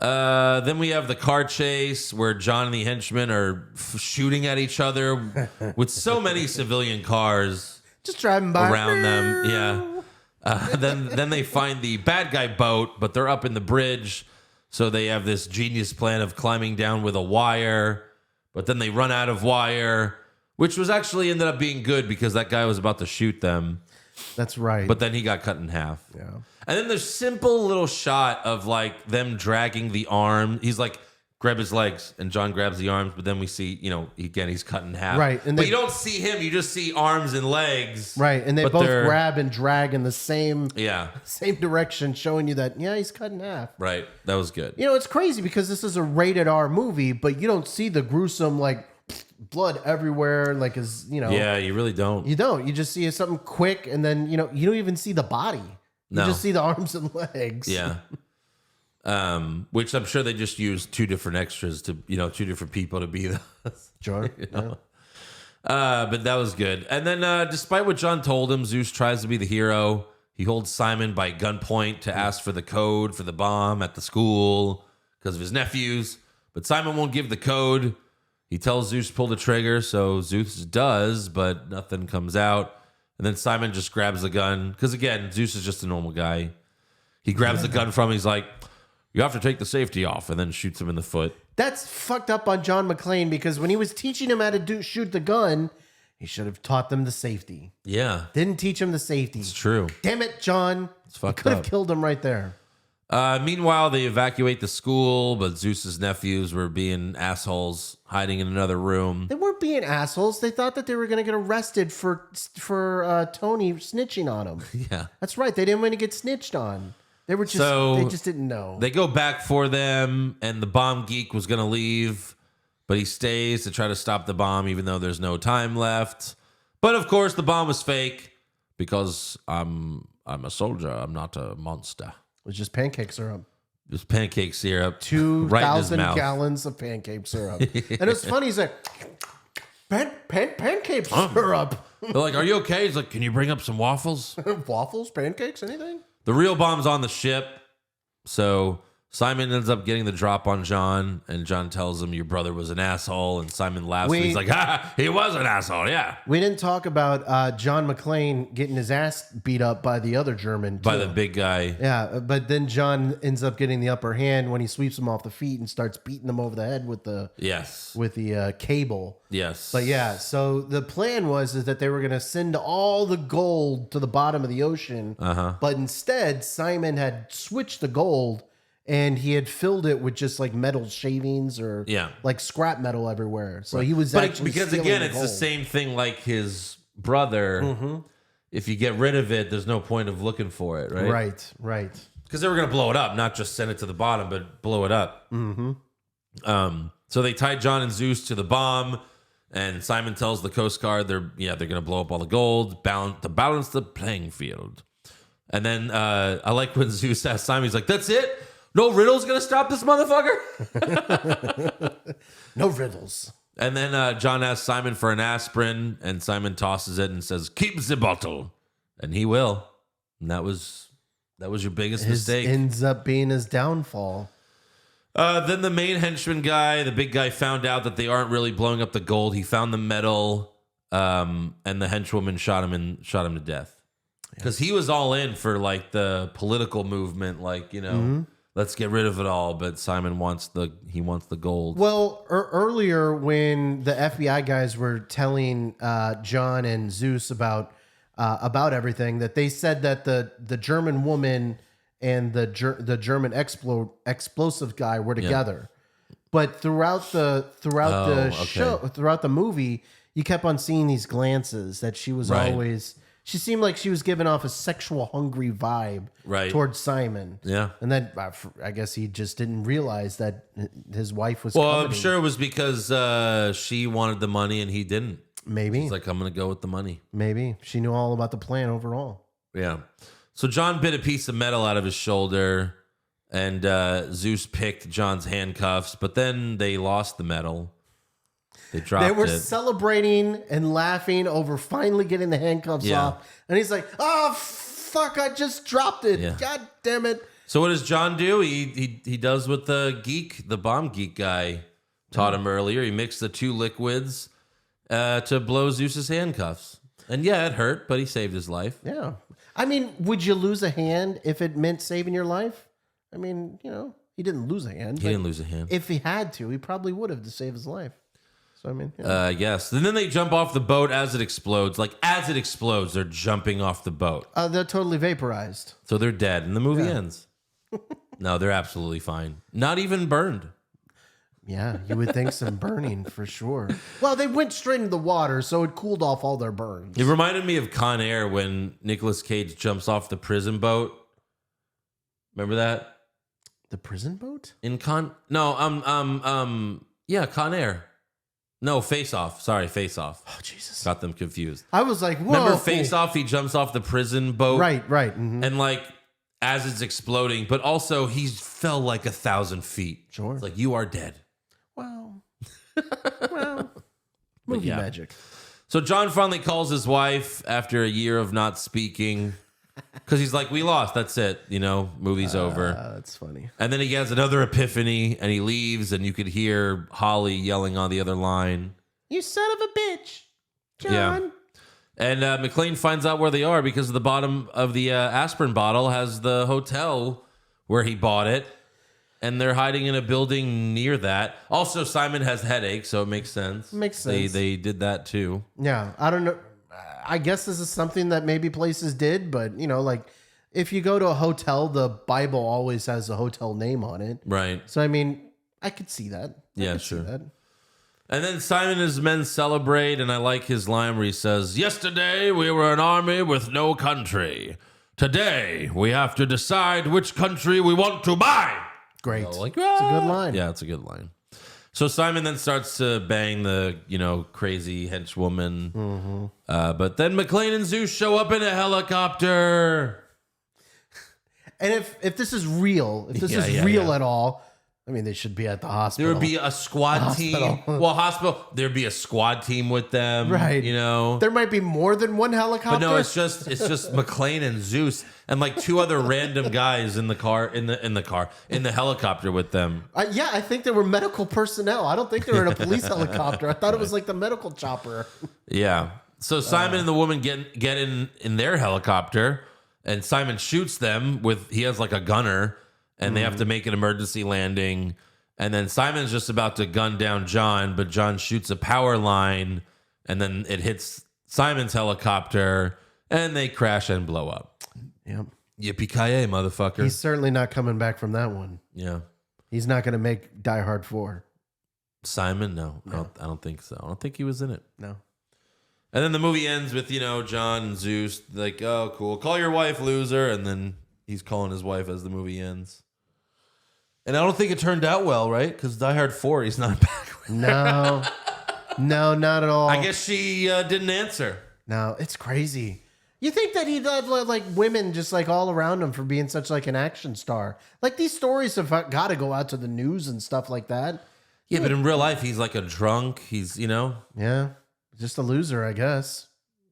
Then we have the car chase where John and the henchmen are shooting at each other with so many civilian cars Just driving by around them. Yeah. Then they find the bad guy boat, but they're up in the bridge. So they have this genius plan of climbing down with a wire, but then they run out of wire, which was actually ended up being good because that guy was about to shoot them. That's right. But then he got cut in half. yeah. And then there's simple little shot of them dragging the arm. He's grab his legs, and John grabs the arms, but then we see, he's cut in half. Right. But you don't see him, you just see arms and legs. Right. And they both grab and drag in the same direction, showing you that, he's cut in half. Right. That was good. It's crazy because this is a rated R movie, but you don't see the gruesome, blood everywhere, Yeah, you really don't. You don't. You just see something quick, and then, you don't even see the body. You just see the arms and legs. Yeah. Which I'm sure they just used two different extras to, two different people to be the. Sure. But that was good. And then, despite what John told him, Zeus tries to be the hero. He holds Simon by gunpoint to ask for the code for the bomb at the school because of his nephews. But Simon won't give the code. He tells Zeus to pull the trigger, so Zeus does, but nothing comes out. And then Simon just grabs the gun because, again, Zeus is just a normal guy. He grabs the gun from him. He's like, you have to take the safety off, and then shoots him in the foot. That's fucked up on John McClane because when he was teaching him how to shoot the gun, he should have taught them the safety. Yeah. Didn't teach him the safety. It's true. Damn it, John. It's fucked up. Could have killed him right there. Meanwhile, they evacuate the school, but Zeus's nephews were being assholes, hiding in another room. They weren't being assholes. They thought that they were going to get arrested for Tony snitching on him. Yeah. That's right. They didn't want to get snitched on. They were just, they just didn't know. They go back for them, and the bomb geek was going to leave, but he stays to try to stop the bomb, even though there's no time left. But of course, the bomb was fake because I'm a soldier. I'm not a monster. It was just pancake syrup. Just pancake syrup. 2,000 gallons of pancake syrup. And it's funny. He's like, pancake syrup. They're like, are you okay? He's like, can you bring up some waffles? Waffles, pancakes, anything? The real bomb's on the ship. So Simon ends up getting the drop on John, and John tells him, your brother was an asshole. And Simon laughs. And he's like, he was an asshole, yeah. We didn't talk about John McClane getting his ass beat up by the other German, too. By the big guy. Yeah, but then John ends up getting the upper hand when he sweeps him off the feet and starts beating him over the head with the cable. Yes. But yeah, so the plan was that they were going to send all the gold to the bottom of the ocean. But instead, Simon had switched the gold. And he had filled it with just metal shavings or scrap metal everywhere. So he was because again, it's the same thing like his brother. Mm-hmm. If you get rid of it, there's no point of looking for it, right? Right. Because they were going to blow it up, not just send it to the bottom, but blow it up. Mm-hmm. So they tied John and Zeus to the bomb, and Simon tells the Coast Guard they're going to blow up all the gold, balance the playing field. And then I like when Zeus asked Simon, he's like, "That's it? No riddles gonna stop this motherfucker?" No riddles. And then John asks Simon for an aspirin, and Simon tosses it and says, "Keep the bottle," and he will. And that was your biggest mistake. Ends up being his downfall. Then the main henchman guy, the big guy, found out that they aren't really blowing up the gold. He found the metal, and the henchwoman shot him to death because he was all in for the political movement, Let's get rid of it all, but Simon wants the gold. Well, earlier when the FBI guys were telling John and Zeus about everything, that they said that the German woman and the German explosive guy were together, but throughout the show, throughout the movie, you kept on seeing these glances that she was always. She seemed like she was giving off a sexual hungry vibe towards Simon. Yeah. And then I guess he just didn't realize that his wife was Well, coveting. I'm sure it was because she wanted the money and he didn't. Maybe. He's like, I'm going to go with the money. Maybe. She knew all about the plan overall. Yeah. So John bit a piece of metal out of his shoulder, and Zeus picked John's handcuffs, but then they lost the metal. They dropped it. They were celebrating and laughing over finally getting the handcuffs off. And he's like, "Oh, fuck, I just dropped it. Yeah. God damn it." So what does John do? He does what the bomb geek guy taught him earlier. He mixed the two liquids to blow Zeus's handcuffs. And yeah, it hurt, but he saved his life. Yeah. I mean, would you lose a hand if it meant saving your life? I mean, he didn't lose a hand. He didn't lose a hand. If he had to, he probably would have to save his life. So, I mean, yes. And then they jump off the boat as it explodes. As it explodes, they're jumping off the boat. They're totally vaporized. So they're dead, and the movie ends. No, they're absolutely fine. Not even burned. Yeah, you would think some burning for sure. Well, they went straight into the water, so it cooled off all their burns. It reminded me of Con Air when Nicolas Cage jumps off the prison boat. Remember that? The prison boat? Con Air. No, Face Off. Sorry, Face Off. Oh, Jesus. Got them confused. I was like, whoa. Remember Face Off? He jumps off the prison boat. Right. Mm-hmm. And like, as it's exploding, but also he fell like 1,000 feet. Sure. It's like, you are dead. Well, movie magic. So John finally calls his wife after a year of not speaking because he's like, we lost. That's it. Movie's over. That's funny. And then he has another epiphany and he leaves and you could hear Holly yelling on the other line. You son of a bitch, John. Yeah. And McClane finds out where they are because the bottom of the aspirin bottle has the hotel where he bought it. And they're hiding in a building near that. Also, Simon has headaches, so it makes sense. Makes sense. They did that too. Yeah, I don't know. I guess this is something that maybe places did, but like if you go to a hotel, the Bible always has a hotel name on it. Right. So, I mean, I could see that. Yeah, sure. And then Simon and his men celebrate, and I like his line where he says, "Yesterday we were an army with no country. Today we have to decide which country we want to buy." Great. It's a good line. Yeah, it's a good line. So Simon then starts to bang the, crazy henchwoman. Mm-hmm. But then McClane and Zeus show up in a helicopter. And if this is real, at all, I mean, they should be at the hospital. There would be a squad team. Well, hospital. There'd be a squad team with them. Right. There might be more than one helicopter. But no, it's just McClane and Zeus and like two other random guys in the helicopter with them. Yeah, I think they were medical personnel. I don't think they were in a police helicopter. I thought it was like the medical chopper. Yeah. So Simon and the woman get in their helicopter, and Simon shoots them he has like a gunner. And they have to make an emergency landing. And then Simon's just about to gun down John, but John shoots a power line, and then it hits Simon's helicopter, and they crash and blow up. Yep. Yippee-ki-yay, motherfucker. He's certainly not coming back from that one. Yeah. He's not going to make Die Hard 4. Simon? No. I don't think so. I don't think he was in it. No. And then the movie ends with, John and Zeus, like, oh, cool. Call your wife, loser. And then he's calling his wife as the movie ends. And I don't think it turned out well, right? Because Die Hard 4, he's not back with No. No, not at all. I guess she didn't answer. No, it's crazy. You think that he'd have like women just like all around him for being such like an action star. Like these stories have got to go out to the news and stuff like that. Yeah, but in real life, he's like a drunk. He's, Yeah, just a loser, I guess.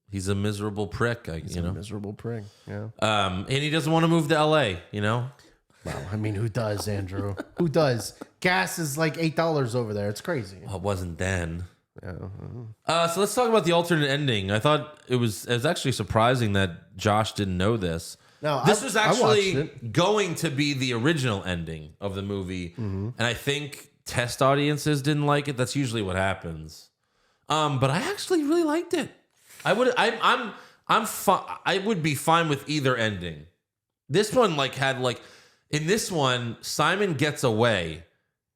He's a miserable prick, a miserable prick, yeah. And he doesn't want to move to L.A., Well, I mean, who does, Andrew? Who does? Gas is like $8 over there. It's crazy. Well, it wasn't then. Yeah. So let's talk about the alternate ending. I thought it was actually surprising that Josh didn't know this. No, this was actually going to be the original ending of the movie, and I think test audiences didn't like it. That's usually what happens. But I actually really liked it. I would be fine with either ending. This one had in this one, Simon gets away,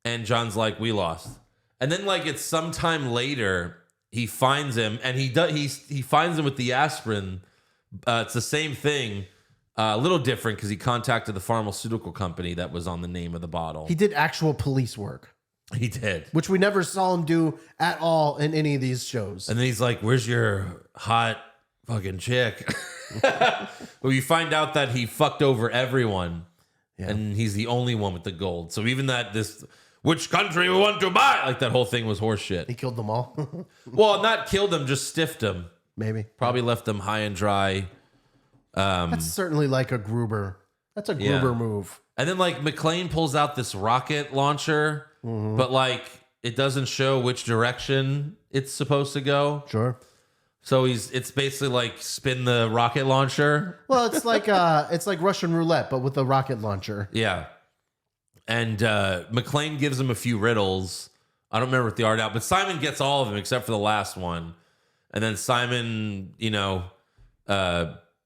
and John's like, "We lost." And then it's sometime later, he finds him, and he finds him with the aspirin. It's the same thing, a little different because he contacted the pharmaceutical company that was on the name of the bottle. He did actual police work. He did, which we never saw him do at all in any of these shows. And then he's like, "Where's your hot fucking chick?" Well, you find out that he fucked over everyone. Yeah. And he's the only one with the gold. So even which country we want to buy? That whole thing was horseshit. He killed them all. Well, not killed them, just stiffed them. Maybe. Probably left them high and dry. That's certainly like a Gruber. That's a Gruber move. And then McClane pulls out this rocket launcher, but it doesn't show which direction it's supposed to go. Sure. So it's basically spin the rocket launcher. Well, it's like Russian roulette, but with a rocket launcher. Yeah. And McClane gives him a few riddles. I don't remember what they are now, but Simon gets all of them except for the last one. And then Simon,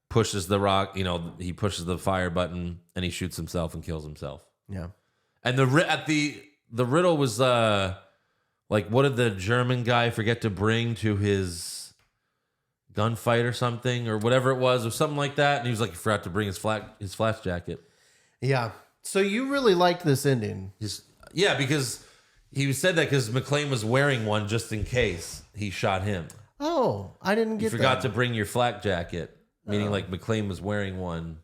pushes the rock. He pushes the fire button and he shoots himself and kills himself. Yeah. And the riddle was like, what did the German guy forget to bring to his gunfight or something, or whatever it was, or something like that? And he was like, he forgot to bring his flash jacket. Yeah. So you really liked this ending? Yeah, because he said that because McClane was wearing one just in case he shot him. Oh, I didn't get that. You forgot to bring your flak jacket, meaning like McClane was wearing one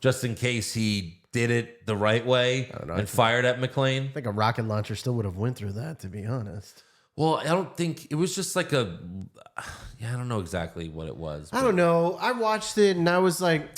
just in case he did it the right way and fired at McClane. I think a rocket launcher still would have went through that, to be honest. Well, I don't think it was just like I don't know exactly what it was. I don't know. I watched it and I was like,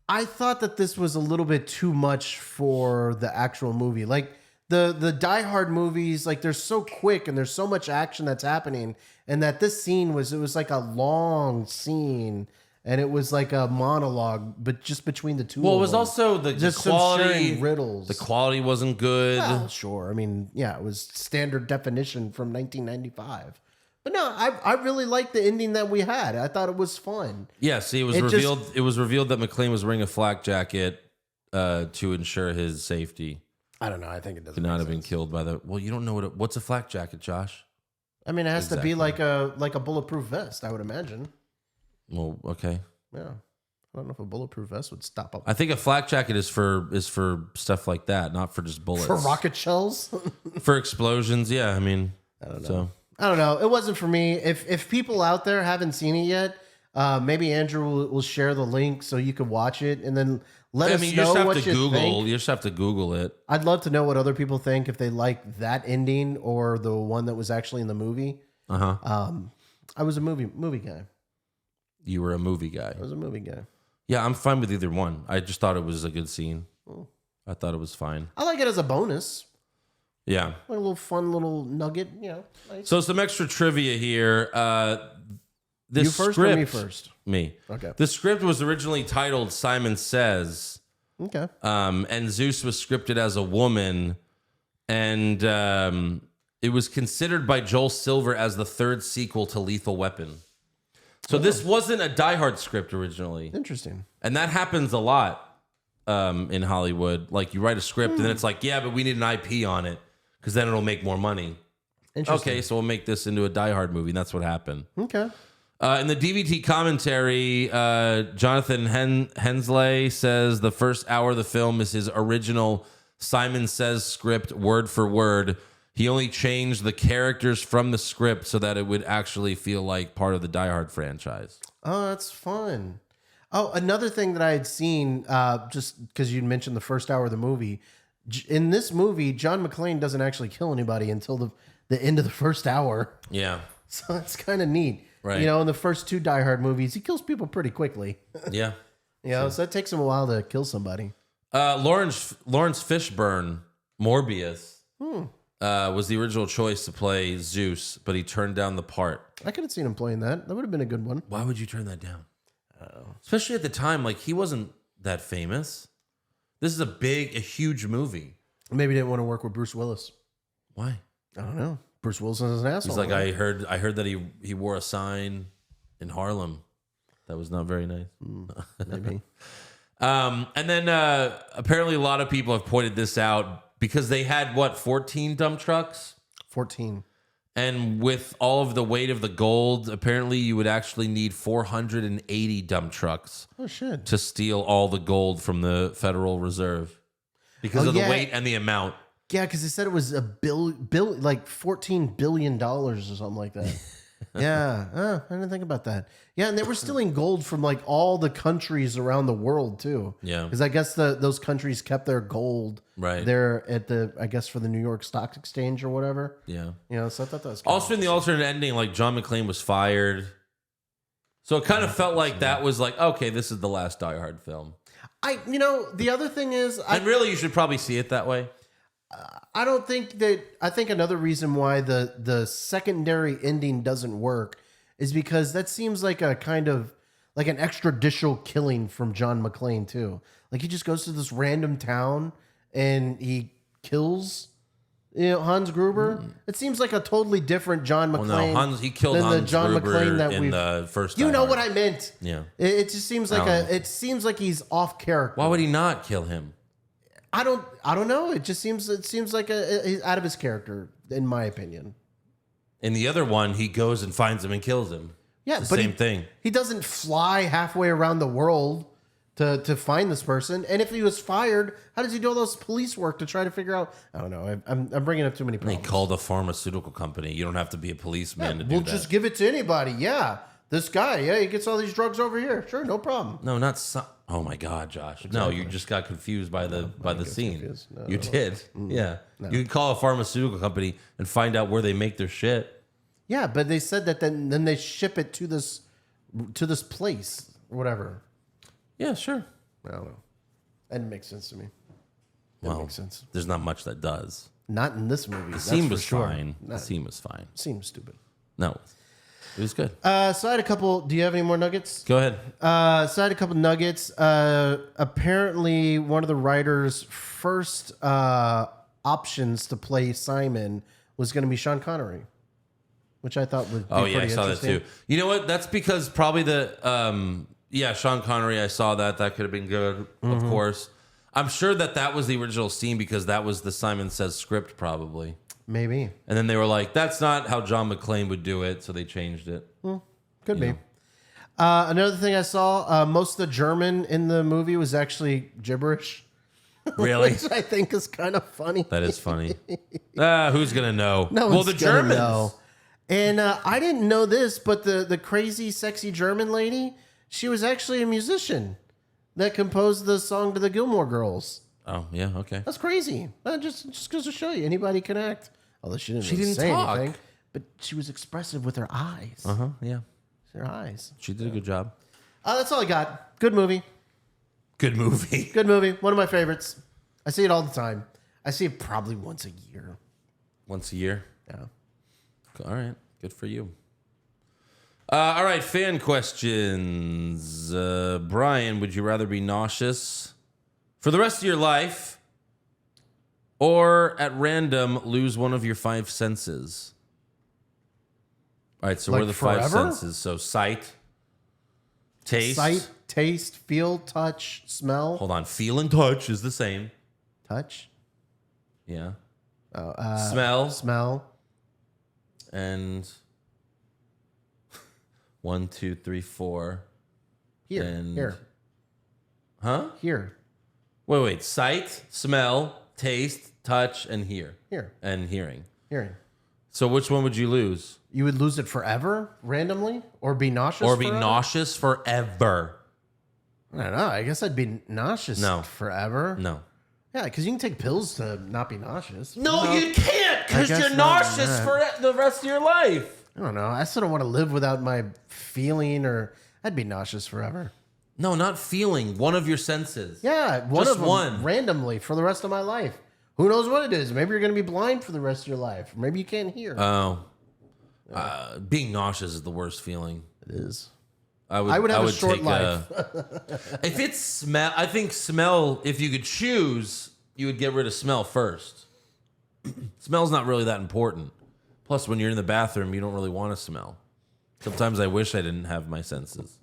I thought that this was a little bit too much for the actual movie. Like the Die Hard movies, like they're so quick and there's so much action that's happening, and that this scene was like a long scene. And it was like a monologue, but just between the two. Well, of it was them. also the Just quality. Riddles. The quality wasn't good. Well, sure. I mean, yeah, it was standard definition from 1995. But no, I really liked the ending that we had. I thought it was fun. Yeah, see, it was revealed. It was revealed that McClane was wearing a flak jacket to ensure his safety. I don't know. I think it doesn't. Could not have been killed by the. Well, you don't know what's a flak jacket, Josh. I mean, it has to be like a bulletproof vest, I would imagine. Well, okay. Yeah, I don't know if a bulletproof vest would stop up. I think a flak jacket is for stuff like that, not for just bullets. For rocket shells? For explosions, yeah. I mean, I don't know. So. I don't know. It wasn't for me. If people out there haven't seen it yet, maybe Andrew will share the link so you can watch it, and then let us know what you think. You just have to Google it. I'd love to know what other people think, if they like that ending or the one that was actually in the movie. I was a movie guy. You were a movie guy. I was a movie guy. Yeah, I'm fine with either one. I just thought it was a good scene. I thought it was fine. I like it as a bonus. Yeah. Like a little fun little nugget, Nice. So some extra trivia here. This you first script, or me first? Me. Okay. The script was originally titled Simon Says. Okay. And Zeus was scripted as a woman. And it was considered by Joel Silver as the third sequel to Lethal Weapon. So this wasn't a Die Hard script originally. Interesting. And that happens a lot in Hollywood. Like you write a script and then it's like, yeah, but we need an IP on it because then it'll make more money. Interesting. Okay, so we'll make this into a Die Hard movie. And that's what happened. Okay. In the DVD commentary, Jonathan Hensley says the first hour of the film is his original Simon Says script word for word. He only changed the characters from the script so that it would actually feel like part of the Die Hard franchise. Oh, that's fun. Oh, another thing that I had seen, just because you mentioned the first hour of the movie, in this movie, John McClane doesn't actually kill anybody until the end of the first hour. Yeah. So that's kind of neat. Right. In the first two Die Hard movies, he kills people pretty quickly. Yeah. So it takes him a while to kill somebody. Lawrence Fishburne, Morbius, was the original choice to play Zeus, but he turned down the part. I could have seen him playing that. That would have been a good one. Why would you turn that down? Especially at the time, like he wasn't that famous. This is a huge movie. Maybe he didn't want to work with Bruce Willis. Why? I don't know. Bruce Willis is an asshole. He's like, right? I heard that he wore a sign in Harlem. That was not very nice. Maybe. And then apparently a lot of people have pointed this out because they had 14 dump trucks? 14. And with all of the weight of the gold, apparently you would actually need 480 dump trucks. Oh, shit. To steal all the gold from the Federal Reserve because of the weight and the amount. Yeah, because they said it was like $14 billion or something like that. Yeah, I didn't think about that. Yeah, and they were stealing gold from like all the countries around the world too. Yeah, because I guess those countries kept their gold right there at for the New York Stock Exchange or whatever. Yeah, so I thought that was also in the alternate ending, like John McClane was fired, so it kind of felt like that was like, okay, this is the last Die Hard film. The other thing is, and really, you should probably see it that way. I don't think that. I think another reason why the secondary ending doesn't work is because that seems like a kind of like an extrajudicial killing from John McClane too. Like he just goes to this random town and he kills, Hans Gruber. It seems like a totally different John McClane. Well, no, he killed Hans the John Gruber McClane that in the first. You know what I meant? Yeah. It just seems like it seems like he's off character. Why would he not kill him? I don't know. It seems like he's out of his character, in my opinion. In the other one, he goes and finds him and kills him. Yeah, it's but the same thing. He doesn't fly halfway around the world to find this person. And if he was fired, how does he do all those police work to try to figure out? I don't know. I'm bringing up too many problems. He called a pharmaceutical company. You don't have to be a policeman to do we'll that. just give it to anybody. Yeah, this guy. Yeah, he gets all these drugs over here. Sure, no problem. No, not some. Oh my God, Josh! Exactly. No, you just got confused by the scene. No, you did. Yeah, you can call a pharmaceutical company and find out where they make their shit. Yeah, but they said that then they ship it to this place or whatever. Yeah, sure. I don't know. That didn't make sense to me. Well, makes sense. There's not much that does. Not in this movie. The scene was fine. The scene was fine. Seems stupid. No, it was good. So I had a couple. Do you have any more nuggets? Go ahead. So I had a couple nuggets. Apparently, one of the writers' first options to play Simon was going to be Sean Connery, which I thought would be pretty I saw that too. You know what? That's because probably Sean Connery, I saw that. That could have been good, of course. I'm sure that was the original scene because that was the Simon Says script probably. Maybe. And then they were like, that's not how John McClane would do it, so they changed it. Could be. Another thing I saw, most of the German in the movie was actually gibberish. Really? Which I think is kind of funny. That is funny. Who's going to know? No well, one's the gonna Germans. know. And I didn't know this, but the crazy, sexy German lady, she was actually a musician that composed the song to the Gilmore Girls. Oh, yeah, okay. That's crazy. Just goes to show you, anybody can act. Although she didn't really say talk. anything. But she was expressive with her eyes. Yeah. Her eyes. She did a good job. That's all I got. Good movie. Good movie. Good movie. One of my favorites. I see it all the time. I see it probably once a year. Once a year? Yeah. All right. Good for you. All right. Fan questions. Brian, would you rather be nauseous for the rest of your life or at random lose one of your 5 senses? All right. So what are the forever? 5 senses? So sight, taste. Sight, taste, feel, touch, smell. Hold on. Feel and touch is the same. Touch. Yeah. Oh, Smell. Smell. And 1, 2, 3, 4. Here. And Here. Huh? Here. Wait. Sight, smell, taste, touch, and hear. Here. And hearing. Hearing. So which one would you lose? You would lose it forever, randomly? Or be nauseous Or be forever? nauseous forever? I don't know. I guess I'd be nauseous forever. No. Yeah, because you can take pills to not be nauseous. No, you can't because guess you're not, nauseous yeah. for the rest of your life. I don't know. I still don't want to live without my feeling, or I'd be nauseous forever. No, not feeling. One of your senses. Yeah, one Just of them one. randomly for the rest of my life. Who knows what it is? Maybe you're going to be blind for the rest of your life. Maybe you can't hear. Oh. Being nauseous is the worst feeling. It is. I would have a short take life. If it's smell, I think smell, if you could choose, you would get rid of smell first. Smell's not really that important. Plus, when you're in the bathroom, you don't really want to smell. Sometimes I wish I didn't have my senses,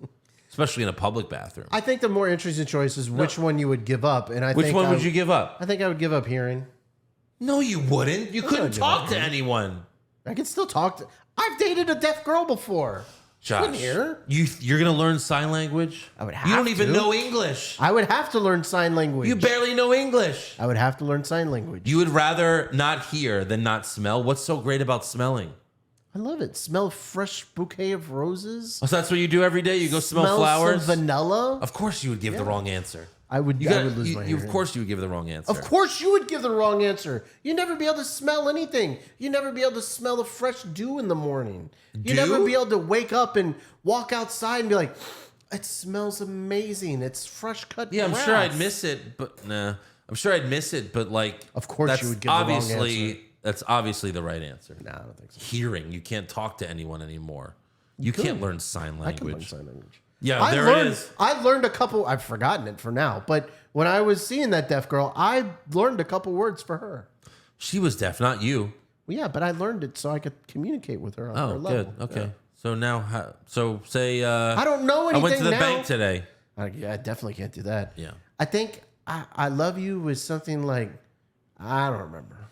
especially in a public bathroom. I think the more interesting choice is which one you would give up. And Which one would you give up? I think I would give up hearing. No, you wouldn't. You couldn't give talk up to hearing. anyone. I can still talk to... I've dated a deaf girl before. Josh, couldn't hear. you're going to learn sign language? I would You have don't even to. know English. I would have to learn sign language. You barely know English. I would have to learn sign language. You would rather not hear than not smell? What's so great about smelling? I love it. Smell a fresh bouquet of roses. Oh, so that's what you do every day? You go smell flowers? Some vanilla. Of course you would give the wrong answer. I would lose my hearing. Of course you would give the wrong answer. Of course you would give the wrong answer. You'd never be able to smell anything. You'd never be able to smell the fresh dew in the morning. You'd Dew? never be able to wake up and walk outside and be like, it smells amazing. It's fresh cut Yeah, I'm grass. sure I'd miss it, but nah. I'm sure I'd miss it, but like Of course that's you would give the wrong obviously answer. that's obviously the right answer. Nah, I don't think so. Hearing, you can't talk to anyone anymore. You can't learn sign I can learn language. sign language. Yeah, there it is. I learned a couple. I've forgotten it for now, but when I was seeing that deaf girl, I learned a couple words for her. She was deaf, not you. Well, yeah, but I learned it so I could communicate with her on her Oh, level. good. Okay. Yeah. So now, so say I don't know I anything went to the now. bank today. I definitely can't do that. Yeah. I think I love you was something like, I don't remember.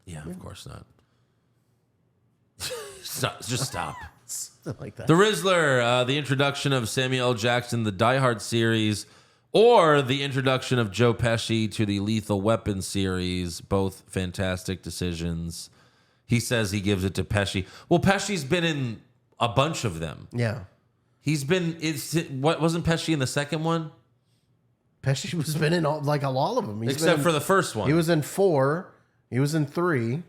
Yeah, of course not. Stop, just stop. Something like that. The Rizzler, the introduction of Samuel L. Jackson, the Die Hard series, or the introduction of Joe Pesci to the Lethal Weapon series. Both fantastic decisions. He says he gives it to Pesci. Well, Pesci's been in a bunch of them. Yeah. He's been. What wasn't Pesci in the second one? Pesci has been in all of them. Except for the first one. He was in 4. He was in 3.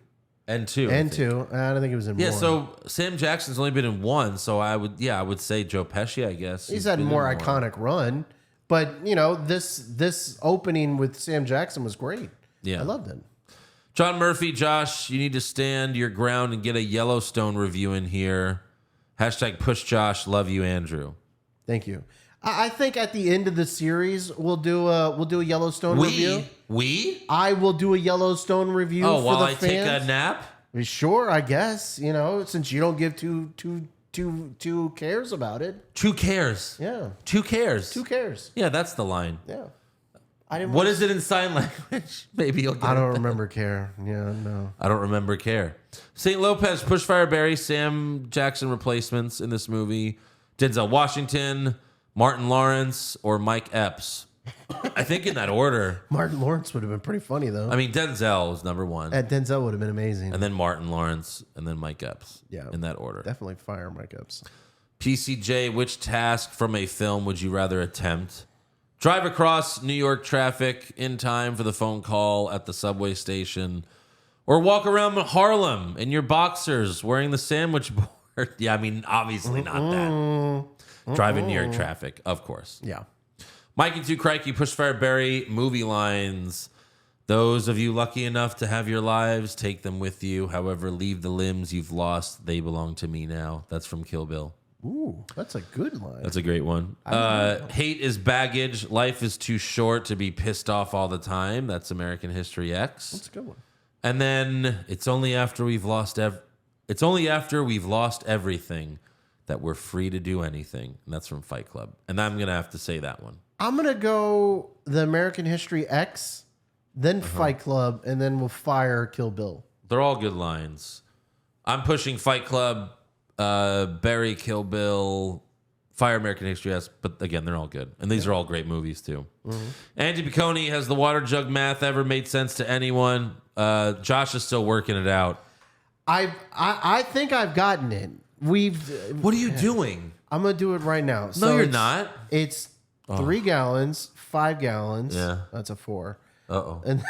And 2. And 2. I don't think he was in 1. Yeah, so Sam Jackson's only been in 1, so I would say Joe Pesci, I guess. He's had a more iconic run. But, this opening with Sam Jackson was great. Yeah. I loved it. John Murphy, Josh, you need to stand your ground and get a Yellowstone review in here. Hashtag push Josh, love you, Andrew. Thank you. I think at the end of the series we'll do a Yellowstone review. I will do a Yellowstone review. Oh, for while the I fans. take a nap? Sure, I guess. Since you don't give two cares about it. 2 cares. Yeah. 2 cares. 2 cares. Yeah, that's the line. Yeah. What is it in sign language? Maybe you'll get I don't it. remember care. Yeah, no. I don't remember care. St. Lopez, Pushfire Barry, Sam Jackson replacements in this movie. Denzel Washington, Martin Lawrence, or Mike Epps. I think in that order. Martin Lawrence would have been pretty funny, though. I mean, Denzel was number 1. And Denzel would have been amazing. And then Martin Lawrence, and then Mike Epps. Yeah. In that order. Definitely fire Mike Epps. PCJ, which task from a film would you rather attempt? Drive across New York traffic in time for the phone call at the subway station, or walk around Harlem in your boxers wearing the sandwich board. Yeah, I mean, obviously not that. Driving New York traffic, of course. Yeah. Mikey 2 Crikey, Pushfire Barry, movie lines. Those of you lucky enough to have your lives, take them with you. However, leave the limbs you've lost. They belong to me now. That's from Kill Bill. Ooh, that's a good line. That's a great one. Hate is baggage. Life is too short to be pissed off all the time. That's American History X. That's a good one. And then it's only after we've lost everything that we're free to do anything. And that's from Fight Club. And I'm gonna have to say that one. I'm gonna go the American History X, then Fight Club, and then we'll fire Kill Bill. They're all good lines. I'm pushing Fight Club, Barry, Kill Bill, Fire American History X, but again, they're all good. And these are all great movies, too. Andy Piccone, has the water jug math ever made sense to anyone? Josh is still working it out. I think I've gotten it. What are you doing? I'm going to do it right now. No, you're not. It's 3 gallons, 5 gallons. Yeah. That's a 4. Uh-oh. And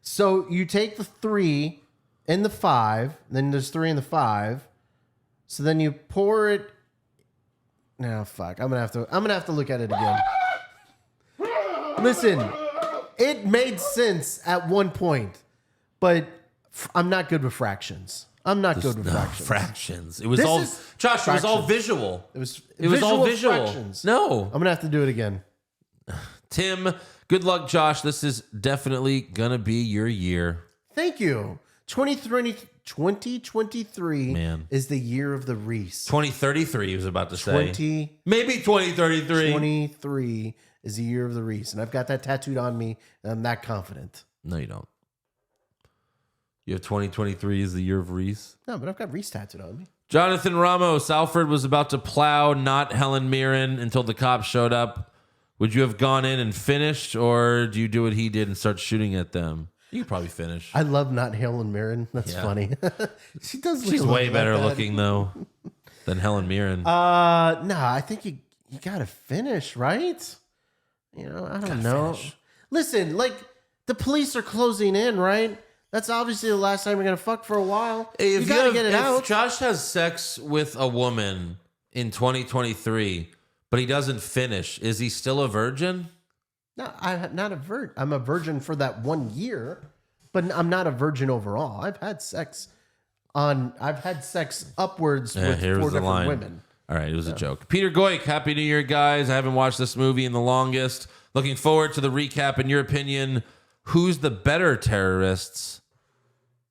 so you take the 3 and the 5, then there's 3 and the 5. So then you pour it. No, fuck. I'm gonna have to look at it again. Listen, it made sense at one point, but I'm not good with fractions. I'm not good with fractions. Fractions. It was This all is Josh. It was all fractions. visual. It was all visual. fractions. No, I'm gonna have to do it again. Tim. Good luck, Josh. This is definitely gonna be your year. Thank you. 2023 Man. is the year of the Reese. 2033. He was about to say. Maybe 2033. 2023 is the year of the Reese, and I've got that tattooed on me, and I'm that confident. No, you don't. You have 2023 is the year of Reese. No, but I've got Reese tattooed on me. Jonathan Ramos. Alfred was about to plow not Helen Mirren until the cops showed up. Would you have gone in and finished, or do you do what he did and start shooting at them? You could probably finish. I love not Helen Mirren. That's funny. She does. She's way better looking though than Helen Mirren. No, I think you gotta finish, right? I don't know. Finish. Listen, like the police are closing in, right? That's obviously the last time you're gonna fuck for a while. You gotta get it out. If Josh has sex with a woman in 2023, but he doesn't finish, is he still a virgin? No, I'm not a virgin. I'm a virgin for that 1 year, but I'm not a virgin overall. I've had sex upwards with 4 different women. All right, it was a joke. Peter Goik, Happy New Year, guys. I haven't watched this movie in the longest. Looking forward to the recap. In your opinion, who's the better terrorists?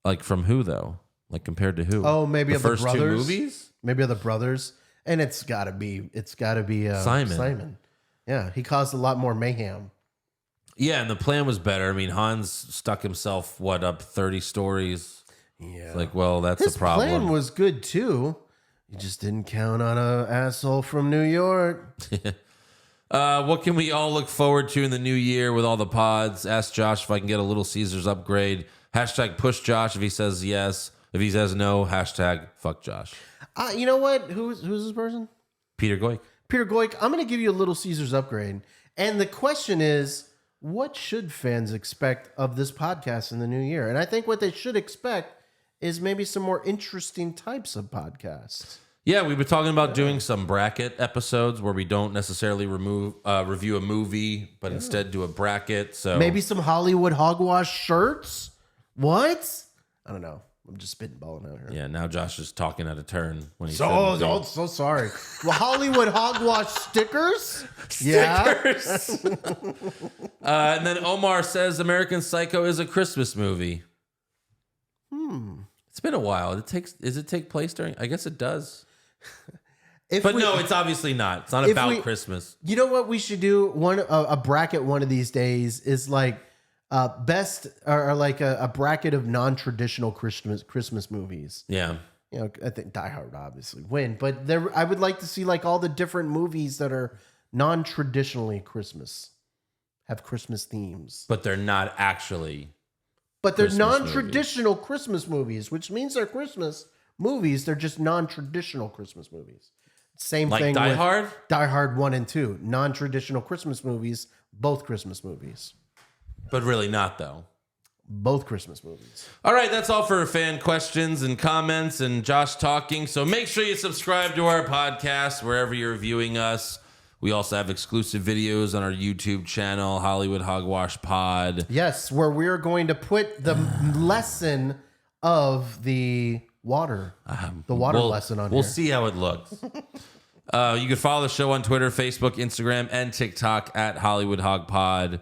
Like from who though? Like compared to who? Oh, maybe the of the first brothers. 2 movies? Maybe of the brothers. And it's gotta be Simon. Simon. Yeah, he caused a lot more mayhem. Yeah, and the plan was better. I mean, Hans stuck himself, up 30 stories? Yeah. It's like, well, that's His a problem. plan was good, too. You just didn't count on an asshole from New York. What can we all look forward to in the new year with all the pods? Ask Josh if I can get a Little Caesars upgrade. Hashtag push Josh if he says yes. If he says no, hashtag fuck Josh. You know what? Who's this person? Peter Goik. Peter Goik, I'm going to give you a Little Caesars upgrade. And the question is, what should fans expect of this podcast in the new year? And I think what they should expect is maybe some more interesting types of podcasts. Yeah, we've been talking about doing some bracket episodes where we don't necessarily review a movie, but instead do a bracket. So maybe some Hollywood hogwash shirts. What? I don't know. I'm just spitballing out here. Yeah, now Josh is talking out of turn when he so sorry. Well, Hollywood hogwash stickers? Stickers. And then Omar says American Psycho is a Christmas movie. It's been a while. Does it take place during? I guess it does. No, it's obviously not. It's not about Christmas. You know what we should do? A bracket one of these days is like best or like a bracket of non-traditional Christmas movies. Yeah. You know, I think Die Hard would obviously win, but I would like to see like all the different movies that are non-traditionally Christmas, have Christmas themes. But they're not actually. But they're non-traditional Christmas movies, which means they're Christmas movies. They're just non-traditional Christmas movies. Same like thing Die with Hard? Die Hard 1 and 2. Non-traditional Christmas movies, both Christmas movies. But really not, though. Both Christmas movies. All right, that's all for fan questions and comments and Josh talking. So make sure you subscribe to our podcast wherever you're viewing us. We also have exclusive videos on our YouTube channel, Hollywood Hogwash Pod. Yes, where we're going to put the lesson of the water lesson on here. We'll see how it looks. You can follow the show on Twitter, Facebook, Instagram, and TikTok at Hollywood Hog Pod.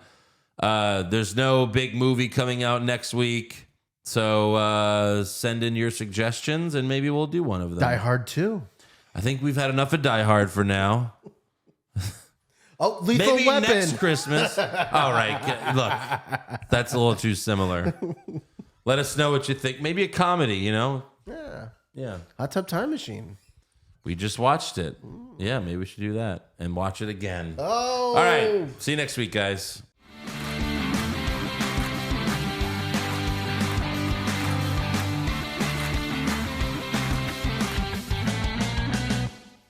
There's no big movie coming out next week, so send in your suggestions, and maybe we'll do one of them. Die Hard 2. I think we've had enough of Die Hard for now. Oh, Lethal Maybe Weapon. next Christmas. All right. Look, that's a little too similar. Let us know what you think. Maybe a comedy, you know? Yeah. Hot Tub Time Machine. We just watched it. Yeah, maybe we should do that and watch it again. Oh. All right. See you next week, guys.